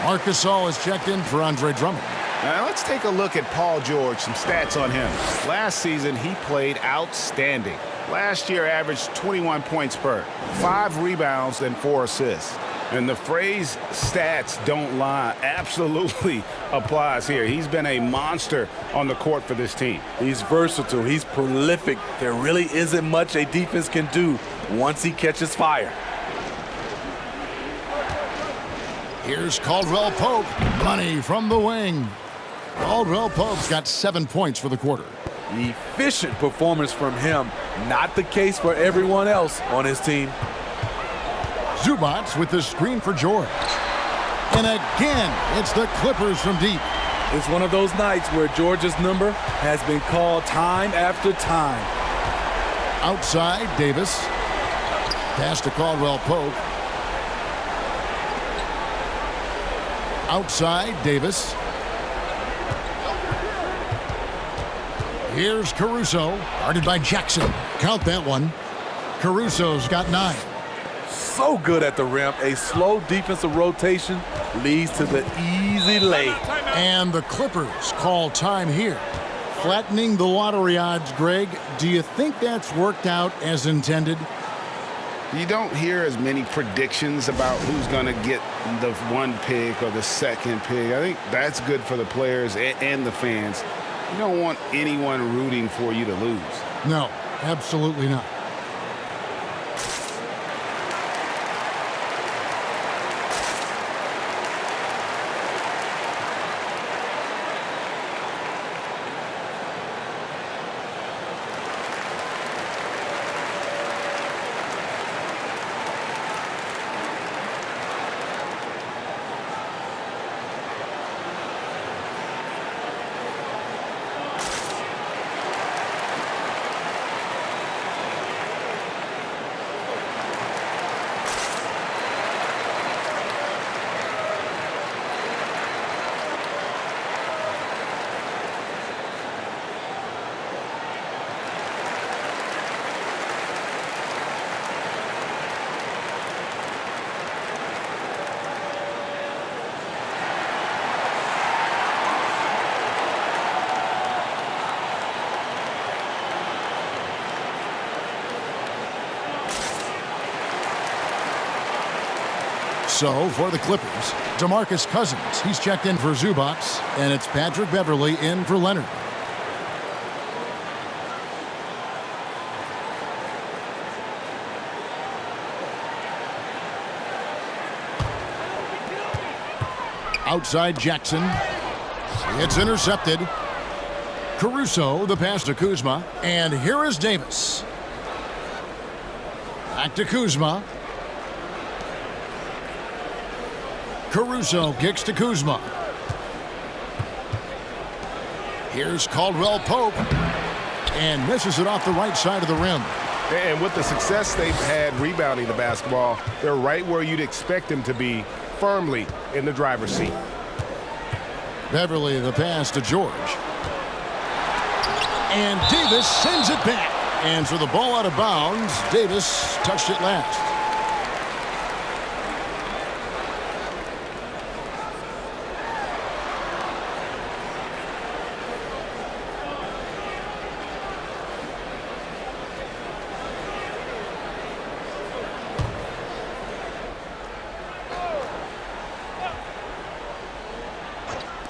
Marc Gasol is checked in for Andre Drummond. Now let's take a look at Paul George, some stats on him. Last season, he played outstanding. Last year averaged 21 points per, 5 rebounds and 4 assists. And the phrase stats don't lie absolutely applies here. He's been a monster on the court for this team. He's versatile. He's prolific. There really isn't much a defense can do once he catches fire. Here's Caldwell Pope. Money from the wing. Caldwell Pope's got 7 points for the quarter. Efficient performance from him. Not the case for everyone else on his team. Zubac with the screen for George. And again, it's the Clippers from deep. It's one of those nights where George's number has been called time after time. Outside, Davis. Pass to Caldwell Pope. Outside, Davis. Here's Caruso, guarded by Jackson. Count that one. Caruso's got 9. So good at the rim. A slow defensive rotation leads to the easy lay. And the Clippers call time here. Flattening the lottery odds, Greg. Do you think that's worked out as intended? You don't hear as many predictions about who's going to get the 1 pick or the 2nd pick. I think that's good for the players and the fans. You don't want anyone rooting for you to lose. No, absolutely not. Caruso for the Clippers. DeMarcus Cousins, he's checked in for Zubac. And it's Patrick Beverley in for Leonard. Outside Jackson. It's intercepted. Caruso, the pass to Kuzma. And here is Davis. Back to Kuzma. Caruso kicks to Kuzma. Here's Caldwell Pope. And misses it off the right side of the rim. And with the success they've had rebounding the basketball, they're right where you'd expect them to be, firmly in the driver's seat. Beverly, the pass to George. And Davis sends it back. And for the ball out of bounds, Davis touched it last.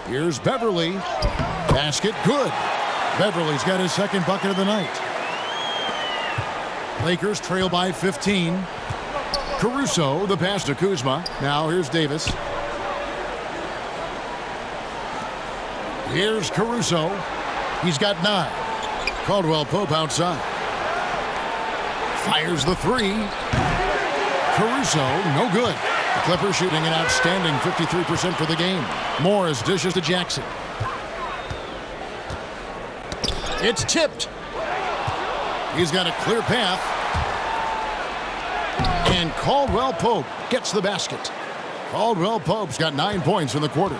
Here's Beverly. Basket good. Beverly's got his second bucket of the night. Lakers trail by 15. Caruso, the pass to Kuzma. Now here's Davis. Here's Caruso. He's got 9. Caldwell Pope outside. Fires the 3. Caruso, no good. The Clippers shooting an outstanding 53% for the game. Morris dishes to Jackson. It's tipped. He's got a clear path. And Caldwell Pope gets the basket. Caldwell Pope's got 9 points in the quarter.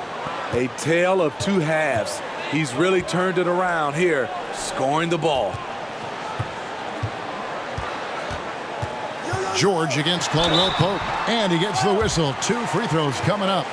A tale of two halves. He's really turned it around here, scoring the ball. George against Caldwell Pope. And he gets the whistle. 2 free throws coming up.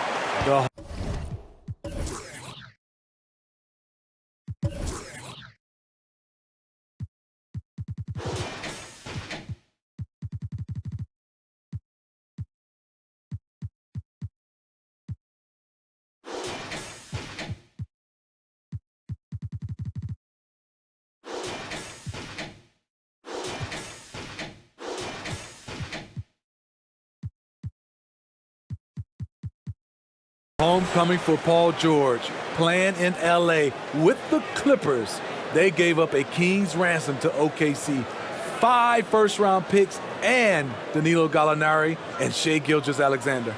Homecoming for Paul George, playing in L.A. with the Clippers. They gave up a king's ransom to OKC, 5 first-round picks, and Danilo Gallinari and Shai Gilgeous-Alexander.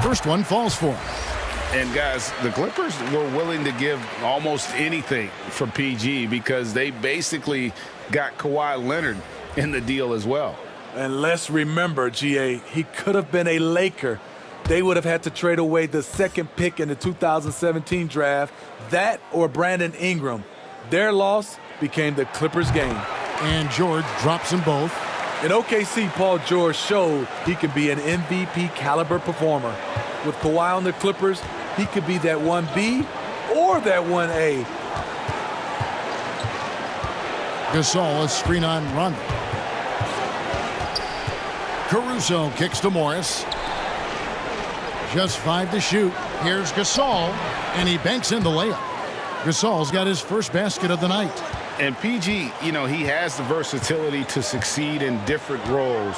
First one falls for him. And guys, the Clippers were willing to give almost anything for PG because they basically got Kawhi Leonard in the deal as well. And let's remember, GA, he could have been a Laker. They would have had to trade away the second pick in the 2017 draft, that or Brandon Ingram. Their loss became the Clippers' gain. And George drops them both. In OKC, Paul George showed he can be an MVP caliber performer. With Kawhi on the Clippers, he could be that 1B or that 1A. Gasol, a screen on Rondo. Caruso kicks to Morris. Just 5 to shoot. Here's Gasol, and he banks in the layup. Gasol's got his first basket of the night. And PG, you know, he has the versatility to succeed in different roles.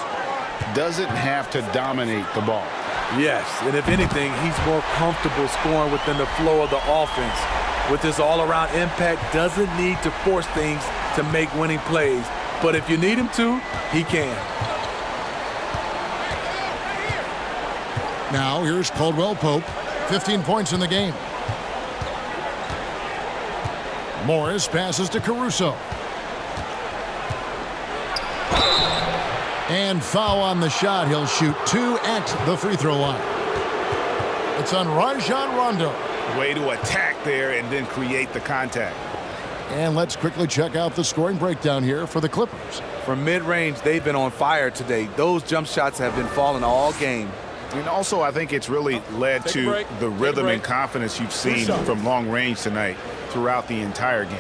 Doesn't have to dominate the ball. Yes, and if anything, he's more comfortable scoring within the flow of the offense. With his all-around impact, doesn't need to force things to make winning plays. But if you need him to, he can. Now here's Caldwell Pope, 15 points in the game. Morris passes to Caruso. And foul on the shot. He'll shoot 2 at the free throw line. It's on Rajon Rondo. Way to attack there and then create the contact. And let's quickly check out the scoring breakdown here for the Clippers. From mid-range, they've been on fire today. Those jump shots have been falling all game. And also, I think it's really led to the rhythm and confidence you've seen from long range tonight throughout the entire game.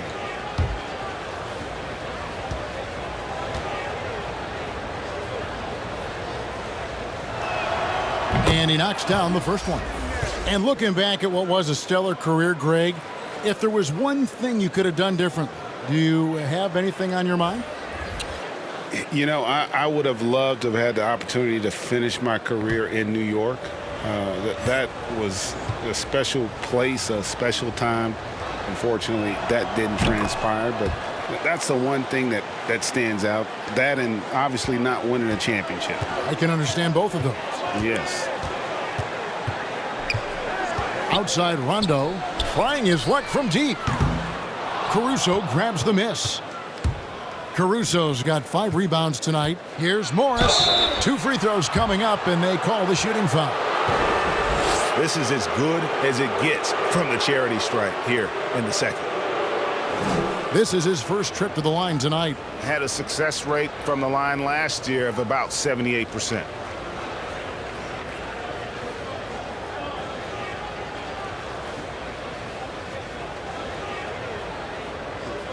And he knocks down the first one. And looking back at what was a stellar career, Greg, if there was one thing you could have done differently, do you have anything on your mind? You know, I would have loved to have had the opportunity to finish my career in New York. That was a special place, a special time. Unfortunately, that didn't transpire, but that's the one thing that stands out. That and obviously not winning a championship. I can understand both of those. Yes. Outside Rondo, trying his luck from deep. Caruso grabs the miss. Caruso's got 5 rebounds tonight. Here's Morris. 2 free throws coming up, and they call the shooting foul. This is as good as it gets from the charity stripe here in the second. This is his first trip to the line tonight. Had a success rate from the line last year of about 78%.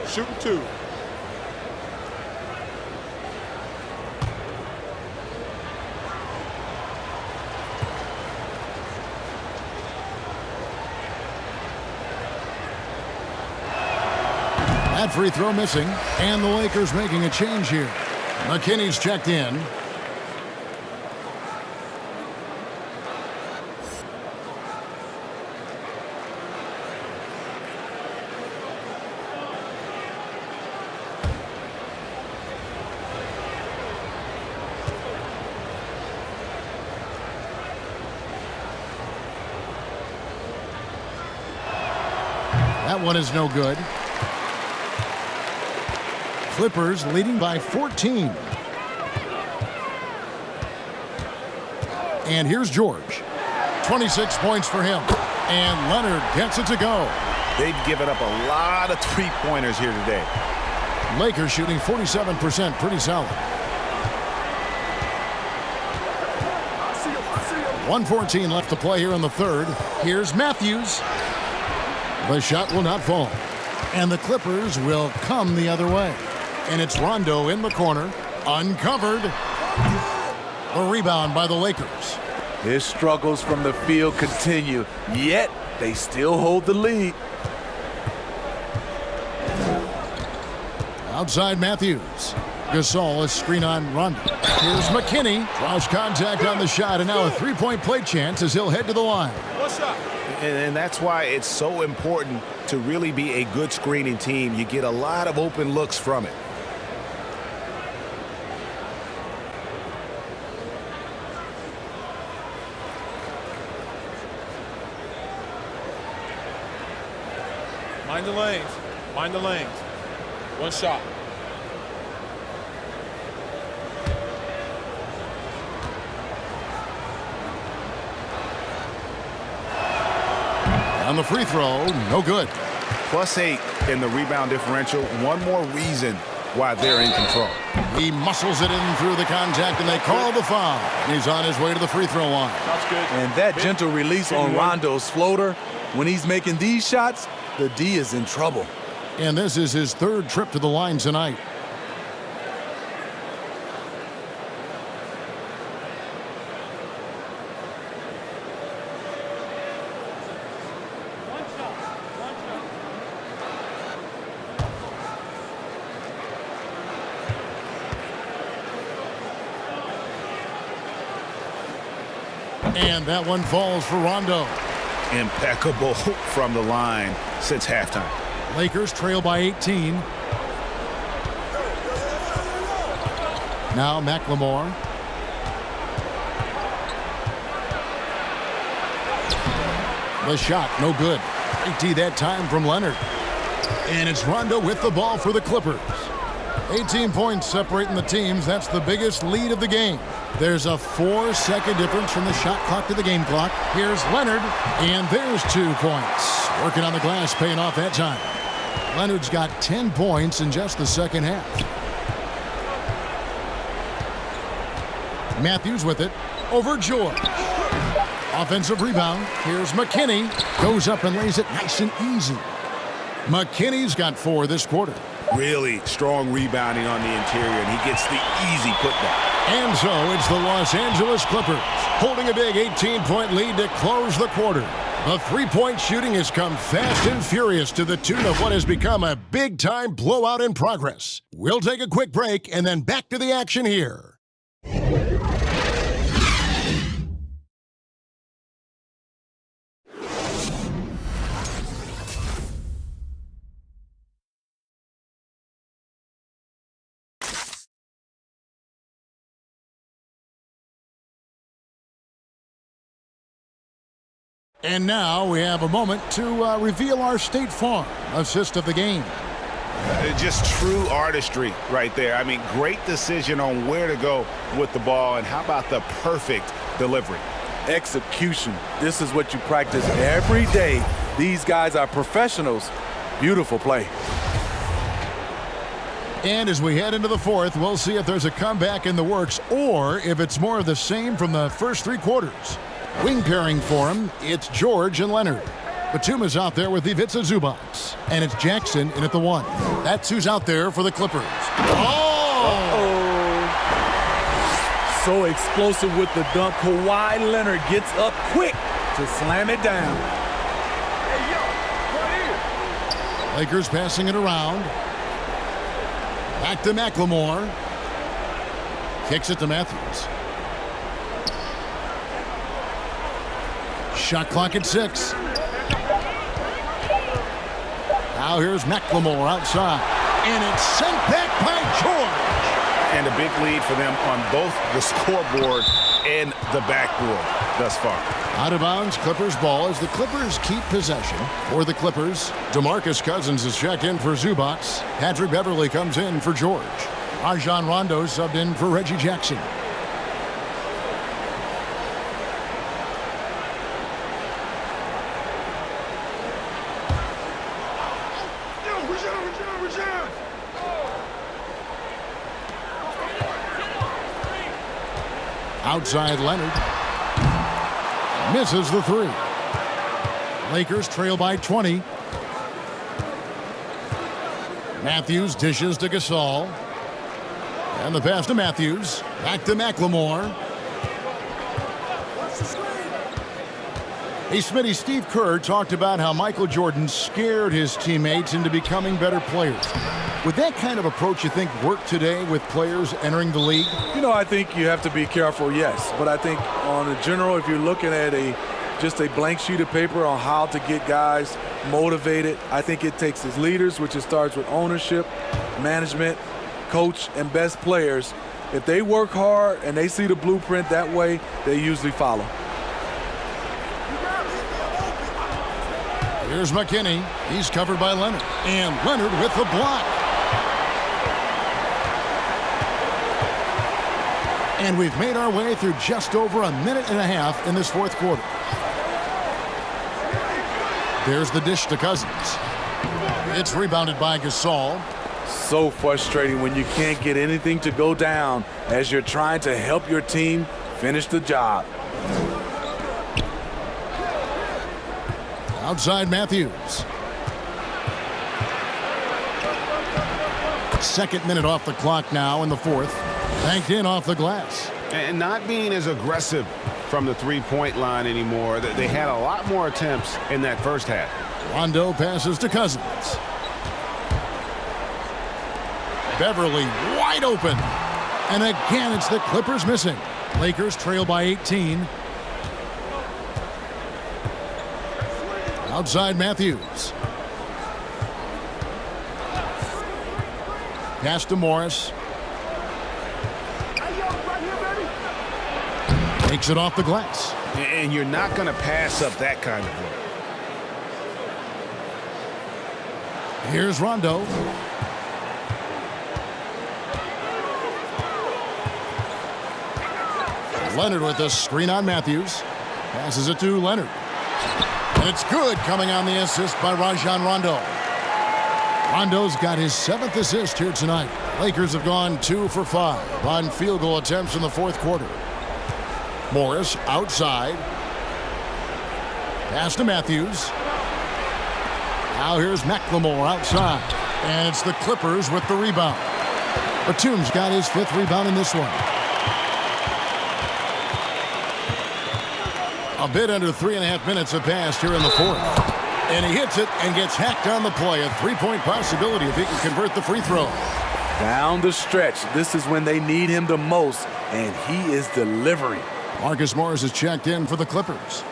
Shooting 2. That free throw missing, and the Lakers making a change here. McKinney's checked in. That one is no good. Clippers leading by 14. And here's George. 26 points for him. And Leonard gets it to go. They've given up a lot of three-pointers here today. Lakers shooting 47%, pretty solid. 1:14 left to play here in the third. Here's Matthews. The shot will not fall. And the Clippers will come the other way. And it's Rondo in the corner, uncovered. A rebound by the Lakers. His struggles from the field continue, yet they still hold the lead. Outside Matthews. Gasol is screen on Rondo. Here's McKinney. Draws contact on the shot, and now a three-point play chance as he'll head to the line. What's up? And that's why it's so important to really be a good screening team. You get a lot of open looks from it. Mind the lanes. Mind the lanes. One shot. On the free throw, no good. +8 in the rebound differential. One more reason why they're in control. He muscles it in through the contact, and they call the foul. He's on his way to the free throw line. That's good. And that gentle release on Rondo's floater, when he's making these shots, the D is in trouble. And this is his third trip to the line tonight. And that one falls for Rondo. Impeccable from the line since halftime. Lakers trail by 18. Now McLemore. The shot, no good. 80 that time from Leonard. And it's Rondo with the ball for the Clippers. 18 points separating the teams. That's the biggest lead of the game. There's a 4-second difference from the shot clock to the game clock. Here's Leonard, and there's 2 points. Working on the glass, paying off that time. Leonard's got 10 points in just the second half. Matthews with it over George. Offensive rebound. Here's McKinney. Goes up and lays it nice and easy. McKinney's got 4 this quarter. Really strong rebounding on the interior, and he gets the easy putback. And so it's the Los Angeles Clippers holding a big 18-point lead to close the quarter. The three-point shooting has come fast and furious to the tune of what has become a big-time blowout in progress. We'll take a quick break and then back to the action here. And now we have a moment to reveal our State Farm assist of the game. Just true artistry right there. I mean, great decision on where to go with the ball, and how about the perfect delivery? Execution. This is what you practice every day. These guys are professionals. Beautiful play. And as we head into the fourth, we'll see if there's a comeback in the works or if it's more of the same from the first 3 quarters. Wing pairing for him, it's George and Leonard. Batum is out there with Ivica Zubac. And it's Jackson in at the 1. That's who's out there for the Clippers. Oh! So explosive with the dunk. Kawhi Leonard gets up quick to slam it down. Lakers passing it around. Back to McLemore. Kicks it to Matthews. Shot clock at 6. Now here's McLemore outside. And it's sent back by George. And a big lead for them on both the scoreboard and the backboard thus far. Out of bounds, Clippers ball as the Clippers keep possession. For the Clippers, DeMarcus Cousins is checked in for Zubac. Patrick Beverly comes in for George. Rajon Rondo subbed in for Reggie Jackson. Outside Leonard. Misses the 3. Lakers trail by 20. Matthews dishes to Gasol. And the pass to Matthews. Back to McLemore. Hey, Smitty, Steve Kerr talked about how Michael Jordan scared his teammates into becoming better players. Would that kind of approach, you think, work today with players entering the league? You know, I think you have to be careful, yes. But I think on the general, if you're looking at just a blank sheet of paper on how to get guys motivated, I think it takes his leaders, which it starts with ownership, management, coach, and best players. If they work hard and they see the blueprint that way, they usually follow. Here's McKinney. He's covered by Leonard. And Leonard with the block. And we've made our way through just over a minute and a half in this fourth quarter. There's the dish to Cousins. It's rebounded by Gasol. So frustrating when you can't get anything to go down as you're trying to help your team finish the job. Outside Matthews. Second minute off the clock now in the fourth. Banked in off the glass. And not being as aggressive from the three-point line anymore. They had a lot more attempts in that first half. Rondo passes to Cousins. Beverly wide open. And again, it's the Clippers missing. Lakers trail by 18. Outside Matthews. Pass to Morris. Takes it off the glass. And you're not going to pass up that kind of play. Here's Rondo. Leonard with the screen on Matthews. Passes it to Leonard. And it's good, coming on the assist by Rajon Rondo. Rondo's got his 7th assist here tonight. Lakers have gone 2 for 5 on field goal attempts in the fourth quarter. Morris outside. Pass to Matthews. Now here's McLemore outside. And it's the Clippers with the rebound. Batum's got his 5th rebound in this one. A bit under 3.5 minutes have passed here in the 4th. And he hits it and gets hacked on the play. A 3-point possibility if he can convert the free throw. Down the stretch. This is when they need him the most, and he is delivering. Marcus Morris is checked in for the Clippers.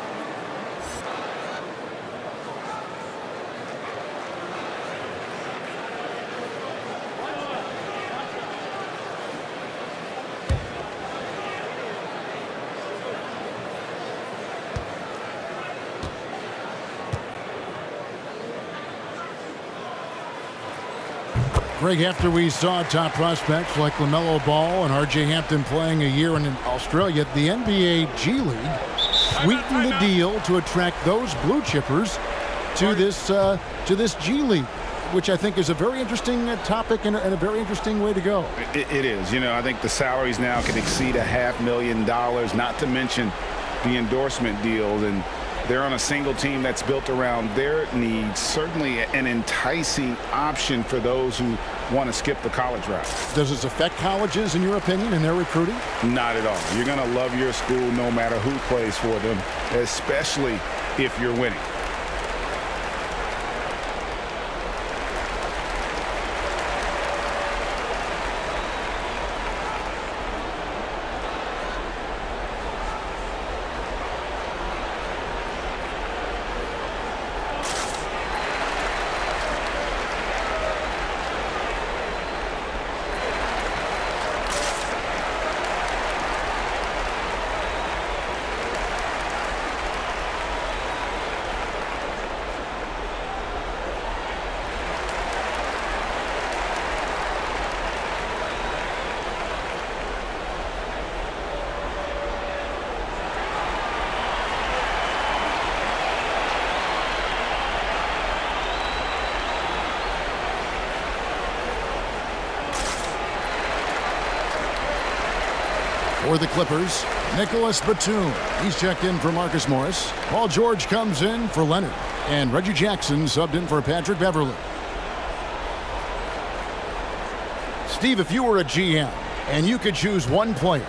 Greg, after we saw top prospects like LaMelo Ball and R.J. Hampton playing a year in Australia, the NBA G League sweetened the deal to attract those blue chippers to this G League, which I think is a very interesting topic and a very interesting way to go. It is. You know, I think the salaries now can exceed $500,000, not to mention the endorsement deals, and they're on a single team that's built around their needs. Certainly an enticing option for those who want to skip the college route. Does this affect colleges, in your opinion, in their recruiting? Not at all. You're going to love your school no matter who plays for them, especially if you're winning. For the Clippers, Nicholas Batum. He's checked in for Marcus Morris. Paul George comes in for Leonard. And Reggie Jackson subbed in for Patrick Beverly. Steve, if you were a GM and you could choose one player,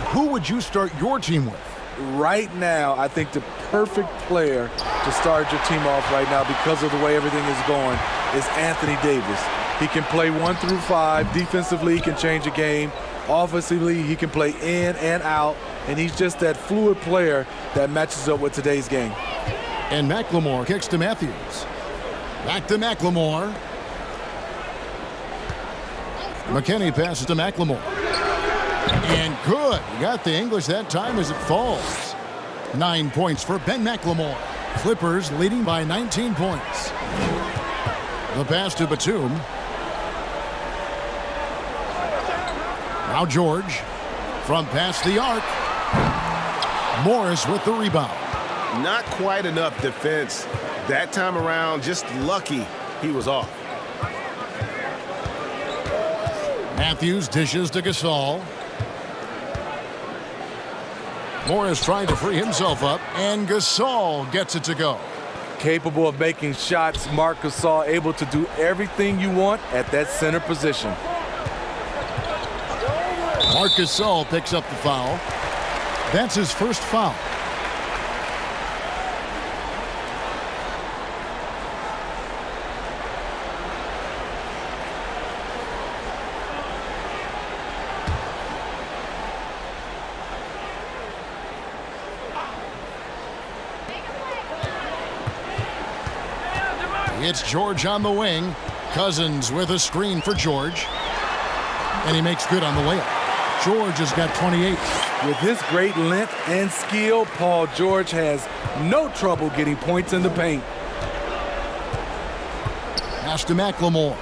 who would you start your team with? Right now, I think the perfect player to start your team off right now, because of the way everything is going, is Anthony Davis. He can play 1 through 5. Defensively, he can change a game. Offensively, he can play in and out, and he's just that fluid player that matches up with today's game. And McLemore kicks to Matthews. Back to McLemore. McKinney passes to McLemore. And good. He got the English that time as it falls. 9 points for Ben McLemore. Clippers leading by 19 points. The pass to Batum. Now George from past the arc. Morris with the rebound. Not quite enough defense that time around. Just lucky he was off. Matthews dishes to Gasol. Morris trying to free himself up, and Gasol gets it to go. Capable of making shots, Marc Gasol able to do everything you want at that center position. Marc Gasol picks up the foul. That's his first foul. It's George on the wing. Cousins with a screen for George. And he makes good on the layup. George has got 28. With his great length and skill, Paul George has no trouble getting points in the paint. Pass to McLemore.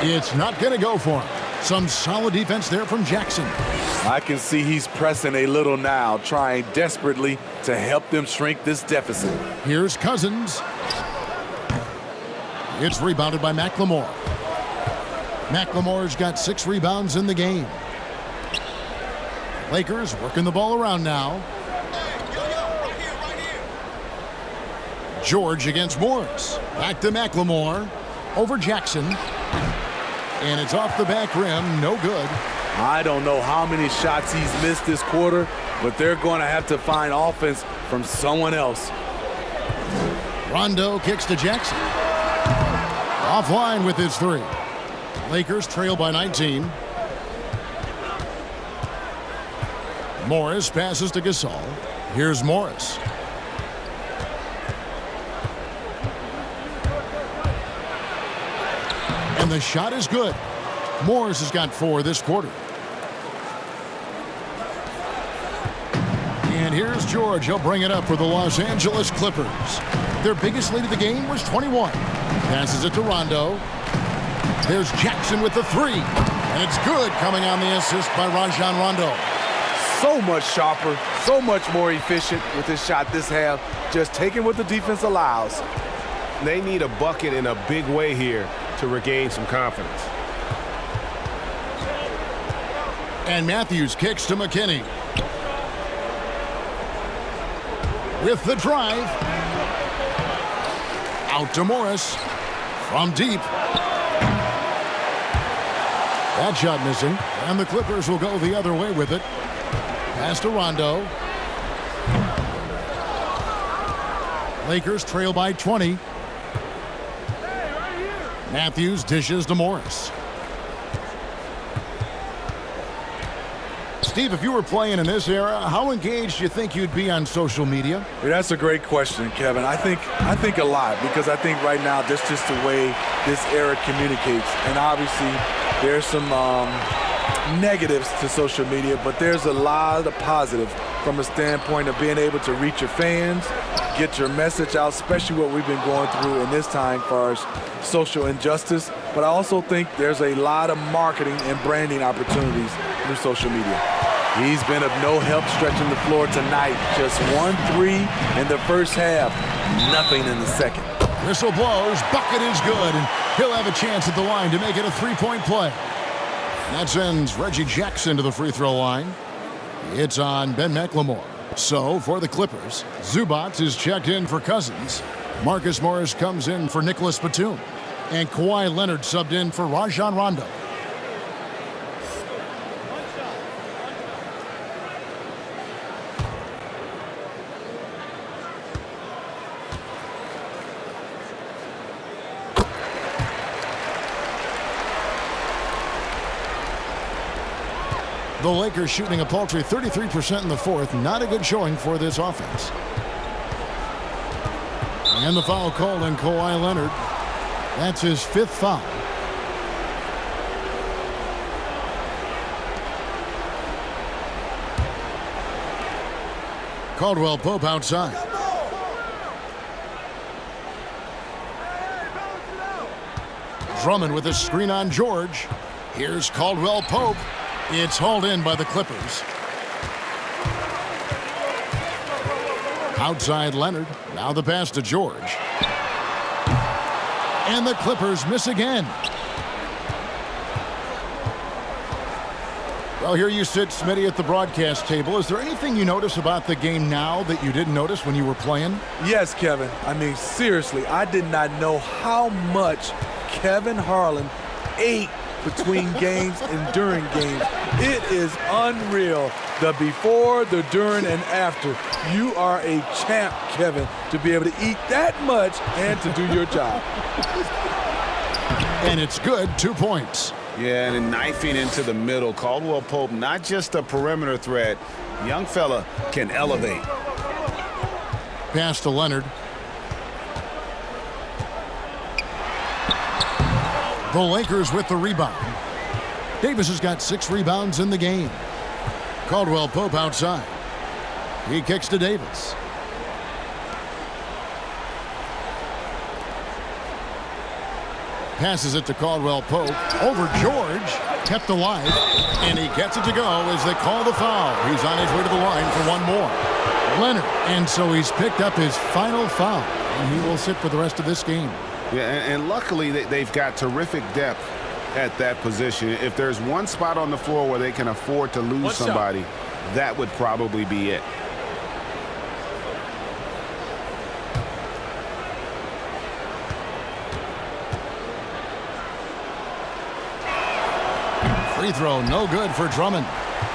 It's not going to go for him. Some solid defense there from Jackson. I can see he's pressing a little now, trying desperately to help them shrink this deficit. Here's Cousins. It's rebounded by McLemore. McLemore's got 6 rebounds in the game. Lakers working the ball around now. George against Morris. Back to McLemore. Over Jackson. And it's off the back rim. No good. I don't know how many shots he's missed this quarter, but they're going to have to find offense from someone else. Rondo kicks to Jackson. Offline with his 3. Lakers trail by 19. Morris passes to Gasol. Here's Morris. And the shot is good. Morris has got 4 this quarter. And here's George. He'll bring it up for the Los Angeles Clippers. Their biggest lead of the game was 21. Passes it to Rondo. There's Jackson with the 3. And it's good, coming on the assist by Rajon Rondo. So much sharper, so much more efficient with his shot this half. Just taking what the defense allows. They need a bucket in a big way here to regain some confidence. And Matthews kicks to McKinney. With the drive. Out to Morris. From deep. That shot missing. And the Clippers will go the other way with it. Pass to Rondo. Lakers trail by 20. Matthews dishes to Morris. Steve, if you were playing in this era, how engaged do you think you'd be on social media? Yeah, that's a great question, Kevin. I think a lot, because I think right now that's just the way this era communicates. And obviously there's some negatives to social media, but there's a lot of positives from a standpoint of being able to reach your fans, get your message out, especially what we've been going through in this time for our social injustice. But I also think there's a lot of marketing and branding opportunities through social media. He's been of no help stretching the floor tonight. Just 1 3 in the first half, nothing in the second. Whistle blows, bucket is good, and he'll have a chance at the line to make it a 3-point play. That sends Reggie Jackson to the free throw line. It's on Ben McLemore. So for the Clippers, Zubac is checked in for Cousins. Marcus Morris comes in for Nicholas Batum. And Kawhi Leonard subbed in for Rajon Rondo. The Lakers shooting a paltry 33% in the fourth. Not a good showing for this offense. And the foul called on Kawhi Leonard. That's his 5th foul. Caldwell Pope outside. Drummond with a screen on George. Here's Caldwell Pope. It's hauled in by the Clippers. Outside Leonard. Now the pass to George. And the Clippers miss again. Well, here you sit, Smitty, at the broadcast table. Is there anything you notice about the game now that you didn't notice when you were playing? Yes, Kevin. I mean, seriously, I did not know how much Kevin Harlan ate between games and during games. It is unreal. The before, the during, and after. You are a champ, Kevin, to be able to eat that much and to do your job. And it's good, 2 points. Yeah, and knifing into the middle. Caldwell Pope, not just a perimeter threat. Young fella can elevate. Pass to Leonard. The Lakers with the rebound. Davis has got 6 rebounds in the game. Caldwell Pope outside. He kicks to Davis. Passes it to Caldwell Pope. Over George. Kept alive. And he gets it to go as they call the foul. He's on his way to the line for one more. Leonard. And so he's picked up his final foul. And he will sit for the rest of this game. Yeah, and luckily they've got terrific depth at that position. If there's one spot on the floor where they can afford to lose somebody, that would probably be it. Free throw, no good for Drummond.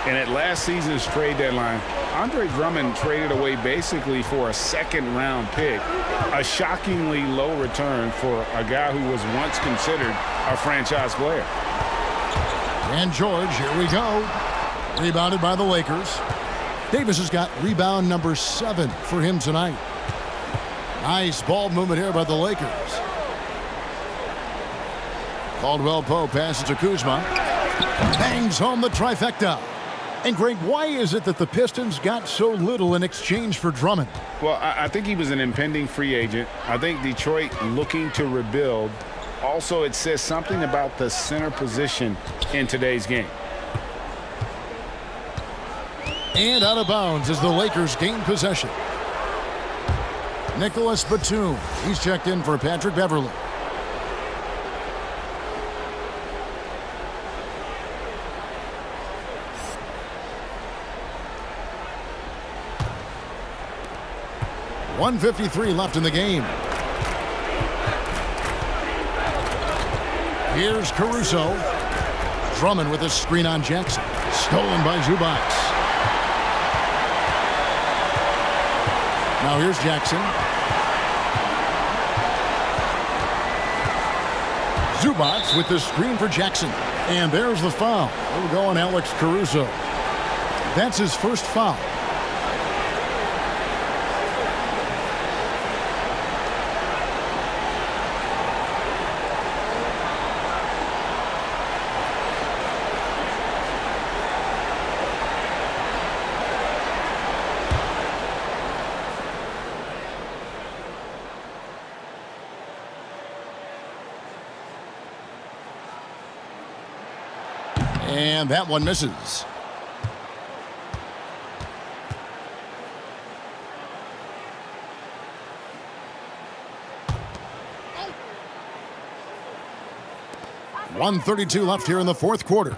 And at last season's trade deadline, Andre Drummond traded away basically for a second-round pick, a shockingly low return for a guy who was once considered a franchise player. And George, here we go. Rebounded by the Lakers. Davis has got rebound number 7 for him tonight. Nice ball movement here by the Lakers. Caldwell Pope passes to Kuzma. Bangs home the trifecta. And Greg, why is it that the Pistons got so little in exchange for Drummond? Well, I think he was an impending free agent. I think Detroit looking to rebuild. Also, it says something about the center position in today's game. And out of bounds as the Lakers gain possession. Nicholas Batum. He's checked in for Patrick Beverley. .153 left in the game. Here's Caruso. Drummond with a screen on Jackson. Stolen by Zubac. Now here's Jackson. Zubac with the screen for Jackson. And there's the foul. We'll go on Alex Caruso. That's his first foul. And that one misses. .132 left here in the fourth quarter.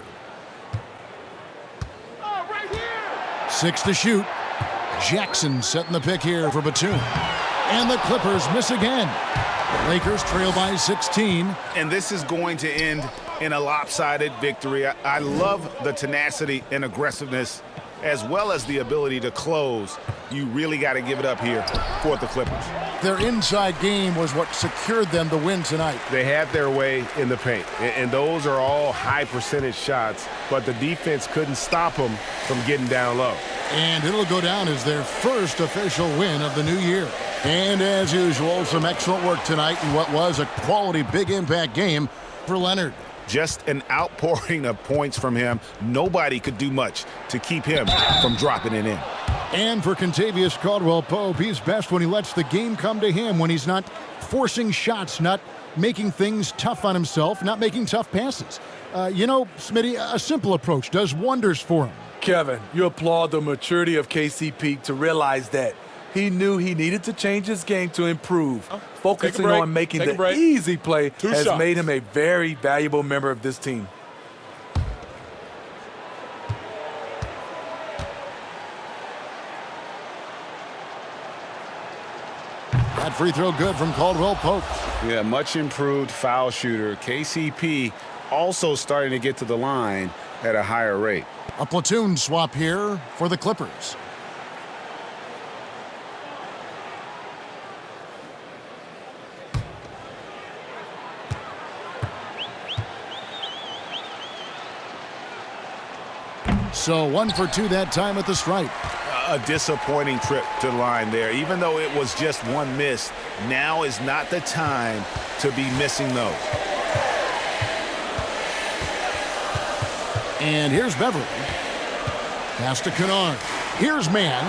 6 to shoot. Jackson setting the pick here for Batum. And the Clippers miss again. Lakers trail by 16. And this is going to end in a lopsided victory. I love the tenacity and aggressiveness as well as the ability to close. You really got to give it up here for the Clippers. Their inside game was what secured them the win tonight. They had their way in the paint, and those are all high percentage shots, but the defense couldn't stop them from getting down low. And it'll go down as their first official win of the new year. And as usual, some excellent work tonight in what was a quality big impact game for Leonard. Just an outpouring of points from him. Nobody could do much to keep him from dropping it in. And for Kentavious Caldwell-Pope, he's best when he lets the game come to him, when he's not forcing shots, not making things tough on himself, not making tough passes. You know, Smitty, a simple approach does wonders for him. Kevin, you applaud the maturity of KCP to realize that. He knew he needed to change his game to improve. Focusing on making the easy play has made him a very valuable member of this team. That free throw good from Caldwell-Pope. Yeah, much improved foul shooter. KCP also starting to get to the line at a higher rate. A platoon swap here for the Clippers. So 1 for 2 that time at the stripe. A disappointing trip to the line there. Even though it was just one miss, now is not the time to be missing those. And here's Beverly. Pass to Kennard. Here's Mann.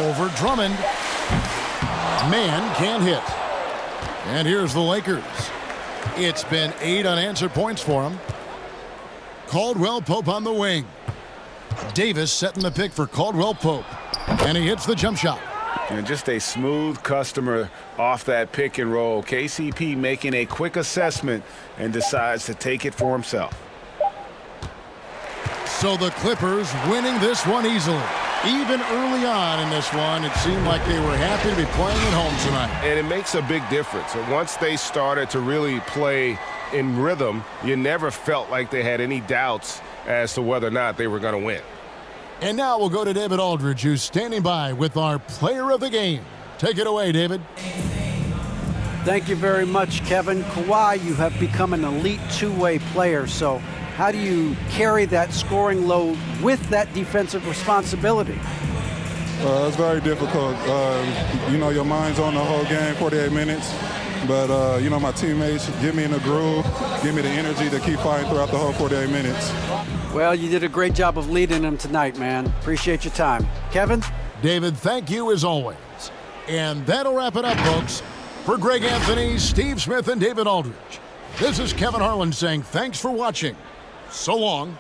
Over Drummond. Mann can't hit. And here's the Lakers. It's been 8 unanswered points for him. Caldwell-Pope on the wing. Davis setting the pick for Caldwell-Pope. And he hits the jump shot. And just a smooth customer off that pick and roll. KCP making a quick assessment and decides to take it for himself. So the Clippers winning this one easily. Even early on in this one, it seemed like they were happy to be playing at home tonight. And it makes a big difference. Once they started to really play in rhythm, you never felt like they had any doubts as to whether or not they were going to win. And now we'll go to David Aldridge, who's standing by with our player of the game. Take it away, David. Thank you very much, Kevin. Kawhi, you have become an elite two-way player, so how do you carry that scoring load with that defensive responsibility? It's very difficult. Your mind's on the whole game, 48 minutes. But, my teammates get me in the groove, give me the energy to keep fighting throughout the whole 48 minutes. Well, you did a great job of leading them tonight, man. Appreciate your time. Kevin? David, thank you as always. And that'll wrap it up, folks. For Greg Anthony, Steve Smith, and David Aldridge, this is Kevin Harlan saying thanks for watching. So long.